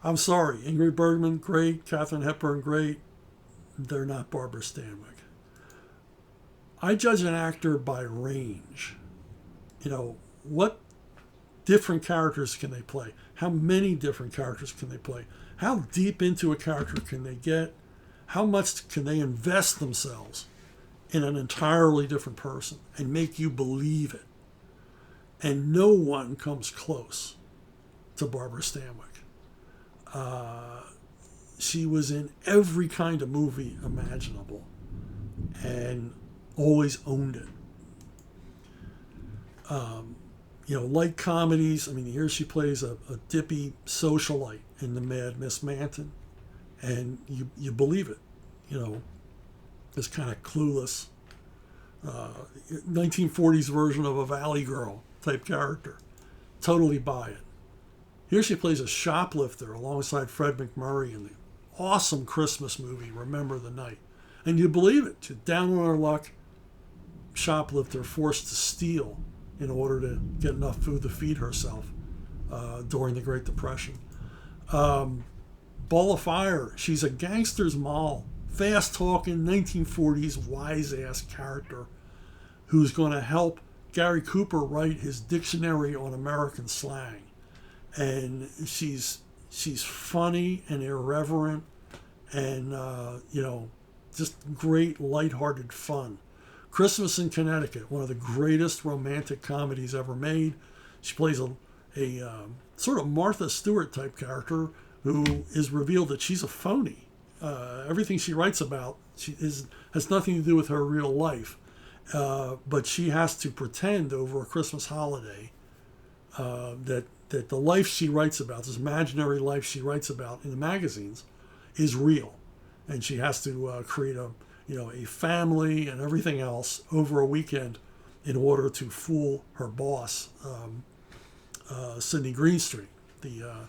I'm sorry, Ingrid Bergman, great. Katharine Hepburn, great. They're not Barbara Stanwyck. I judge an actor by range. You know, what different characters can they play? How many different characters can they play? How deep into a character can they get? How much can they invest themselves in an entirely different person and make you believe it? And no one comes close to Barbara Stanwyck. She was in every kind of movie imaginable and always owned it. You know, light comedies. I mean, here she plays a dippy socialite in The Mad Miss Manton, and you believe it. You know, this kind of clueless 1940s version of a Valley Girl type character. Totally buy it. Here she plays a shoplifter alongside Fred McMurray in the awesome Christmas movie Remember the Night, and you believe it. She's down on her luck, shoplifter forced to steal in order to get enough food to feed herself during the Great Depression. Ball of Fire, she's a gangster's moll, fast-talking 1940s wise-ass character who's going to help Gary Cooper write his dictionary on American slang. And she's funny and irreverent and, you know, just great lighthearted fun. Christmas in Connecticut, one of the greatest romantic comedies ever made. She plays a sort of Martha Stewart type character who is revealed that she's a phony. Everything she writes about has nothing to do with her real life. But she has to pretend over a Christmas holiday that the life she writes about, this imaginary life she writes about in the magazines, is real. And she has to create a family and everything else over a weekend in order to fool her boss, Sidney Greenstreet, the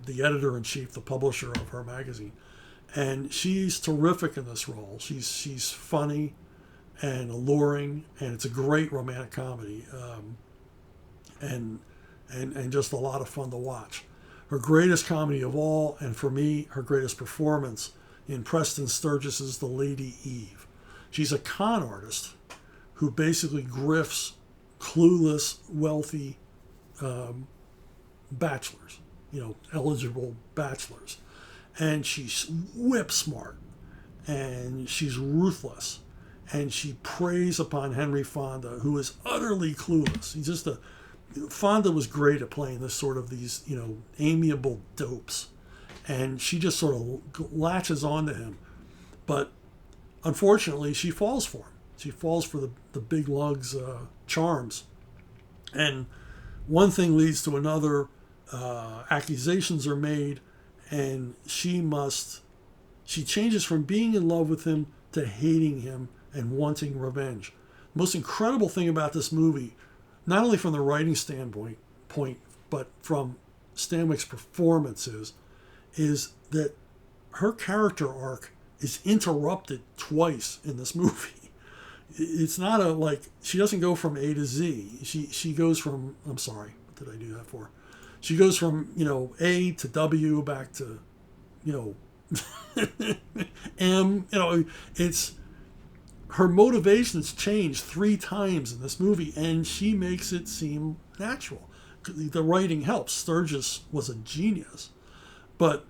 editor-in-chief, the publisher of her magazine. And she's terrific in this role. She's funny and alluring, and it's a great romantic comedy, and just a lot of fun to watch. Her greatest comedy of all, and for me, her greatest performance, in Preston Sturges's The Lady Eve. She's a con artist who basically grifts clueless, wealthy bachelors, eligible bachelors. And she's whip smart, and she's ruthless, and she preys upon Henry Fonda, who is utterly clueless. Fonda was great at playing this sort of these, amiable dopes. And she just sort of latches onto him. But unfortunately, she falls for him. She falls for the big lug's charms. And one thing leads to another. Accusations are made. And she changes from being in love with him to hating him and wanting revenge. The most incredible thing about this movie, not only from the writing standpoint, but from Stanwyck's performances, is that her character arc is interrupted twice in this movie. It's not she doesn't go from A to Z. She goes from, I'm sorry, what did I do that for? She goes from, A to W back to, M. It's her motivations change 3 times in this movie, and she makes it seem natural. The writing helps. Sturgis was a genius, but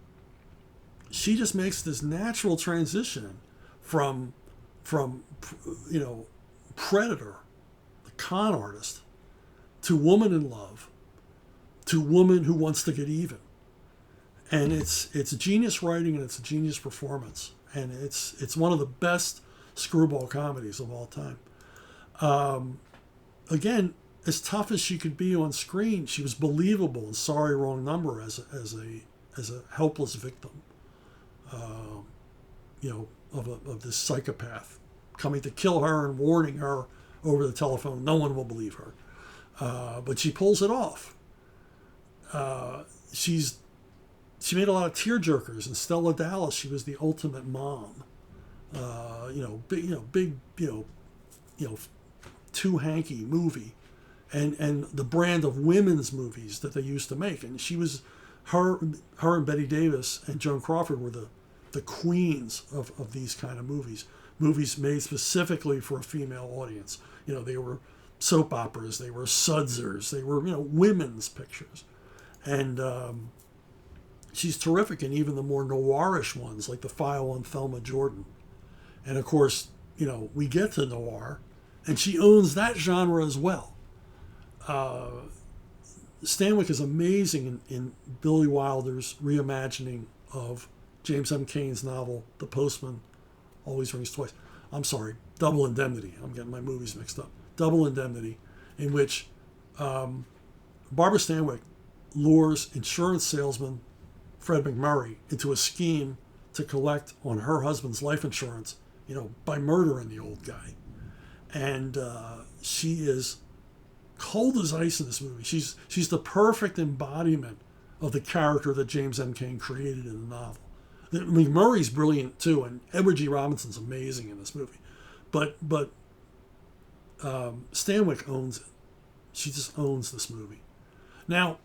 she just makes this natural transition from predator, the con artist, to woman in love, to woman who wants to get even. And it's genius writing, and it's a genius performance, and it's one of the best screwball comedies of all time. Again, as tough as she could be on screen, she was believable in Sorry Wrong Number as a helpless victim, of this psychopath coming to kill her and warning her over the telephone. No one will believe her, but she pulls it off. She made a lot of tearjerkers. In Stella Dallas, she was the ultimate mom. Big, too hanky movie, and the brand of women's movies that they used to make. And she was, her and Betty Davis and Joan Crawford were the queens of these kind of movies made specifically for a female audience. They were soap operas, they were sudsers, they were women's pictures, and she's terrific in even the more noirish ones, like The File on Thelma Jordan. And of course, we get to noir, and she owns that genre as well. Stanwyck is amazing in Billy Wilder's reimagining of James M. Cain's novel, The Postman Always Rings Twice. I'm sorry, Double Indemnity. I'm getting my movies mixed up. Double Indemnity, in which Barbara Stanwyck lures insurance salesman Fred McMurray into a scheme to collect on her husband's life insurance, by murdering the old guy. And she is cold as ice in this movie. She's the perfect embodiment of the character that James M. Cain created in the novel. McMurray's brilliant too, and Edward G. Robinson's amazing in this movie. But Stanwyck owns it. She just owns this movie. Now,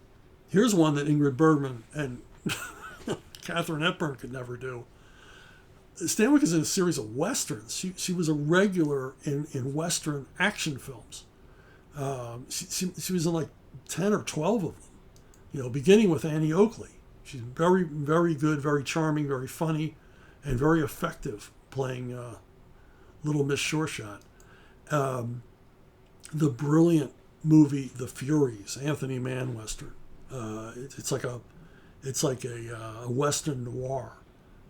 here's one that Ingrid Bergman and Katharine Hepburn could never do. Stanwyck is in a series of westerns. She was a regular in western action films. She was in like 10 or 12 of them, beginning with Annie Oakley. She's very, very good, very charming, very funny, and very effective playing Little Miss Shoreshot. The brilliant movie The Furies, Anthony Mann Western. It's like a Western noir,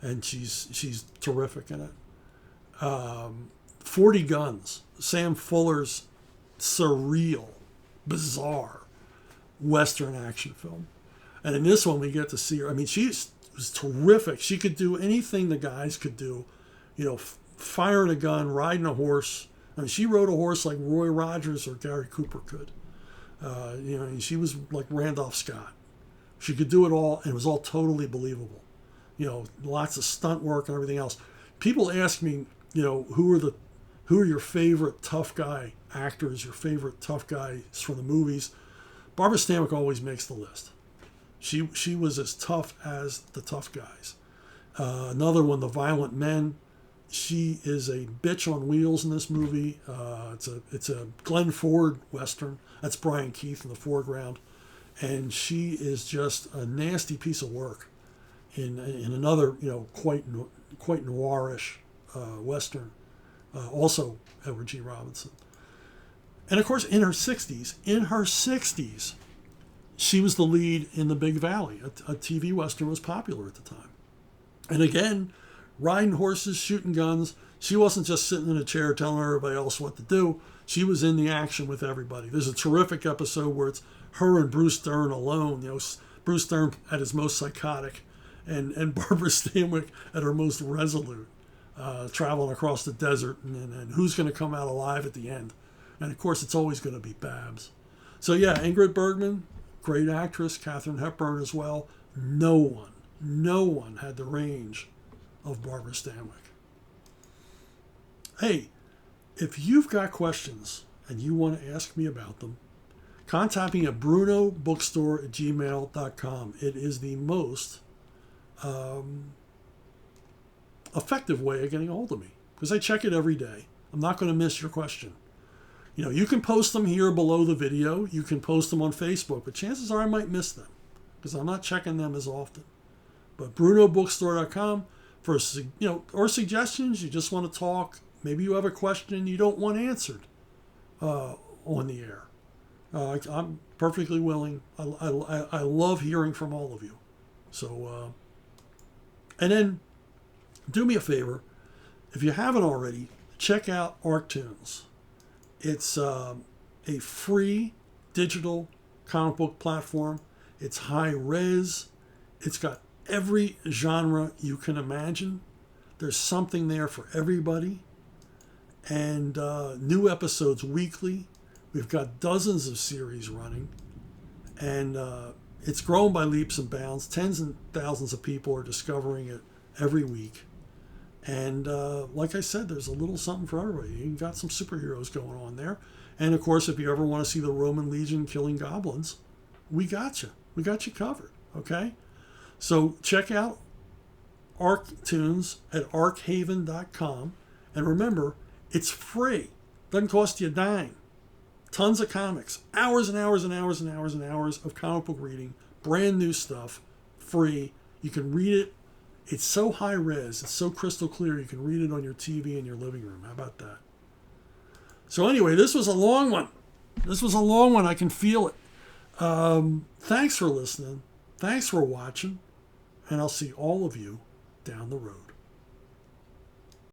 and she's terrific in it. 40 Guns, Sam Fuller's surreal, bizarre Western action film. And in this one, we get to see her. I mean, she was terrific. She could do anything the guys could do, firing a gun, riding a horse. I mean, she rode a horse like Roy Rogers or Gary Cooper could. And she was like Randolph Scott. She could do it all, and it was all totally believable. Lots of stunt work and everything else. People ask me, who are your favorite tough guy actors, your favorite tough guys from the movies? Barbara Stanwyck always makes the list. She was as tough as the tough guys. Another one, The Violent Men. She is a bitch on wheels in this movie. It's a Glenn Ford Western. That's Brian Keith in the foreground. And she is just a nasty piece of work in another, quite noirish Western. Also Edward G. Robinson. And of course, in her 60s, she was the lead in The Big Valley. A TV Western was popular at the time. And again, riding horses, shooting guns. She wasn't just sitting in a chair telling everybody else what to do. She was in the action with everybody. There's a terrific episode where it's her and Bruce Dern alone. Bruce Dern at his most psychotic, and Barbara Stanwyck at her most resolute, traveling across the desert, and who's going to come out alive at the end. And of course, it's always going to be Babs. So yeah, Ingrid Bergman, great actress. Katharine Hepburn as well. No one had the range of Barbara Stanwyck. Hey, if you've got questions and you want to ask me about them, contact me at brunobookstore@gmail.com. It is the most effective way of getting a hold of me, because I check it every day. I'm not going to miss your question. You can post them here below the video. You can post them on Facebook, but chances are I might miss them because I'm not checking them as often. But BrunoBookstore.com for or suggestions. You just want to talk. Maybe you have a question you don't want answered on the air. I'm perfectly willing. I love hearing from all of you. So, and then do me a favor, if you haven't already, check out ArcTunes. It's a free digital comic book platform. It's high res. It's got every genre you can imagine. There's something there for everybody. And new episodes weekly. We've got dozens of series running. And it's grown by leaps and bounds. Tens and thousands of people are discovering it every week. And like I said, there's a little something for everybody. You got some superheroes going on there. And of course, if you ever want to see the Roman Legion killing goblins, we got you. We got you covered. Okay? So check out ArcTunes at archaven.com. And remember, it's free. Doesn't cost you a dime. Tons of comics. Hours and hours and hours and hours and hours of comic book reading. Brand new stuff. Free. You can read it. It's so high res. It's so crystal clear. You can read it on your TV in your living room. How about that? So anyway, this was a long one. I can feel it. Thanks for listening. Thanks for watching. And I'll see all of you down the road.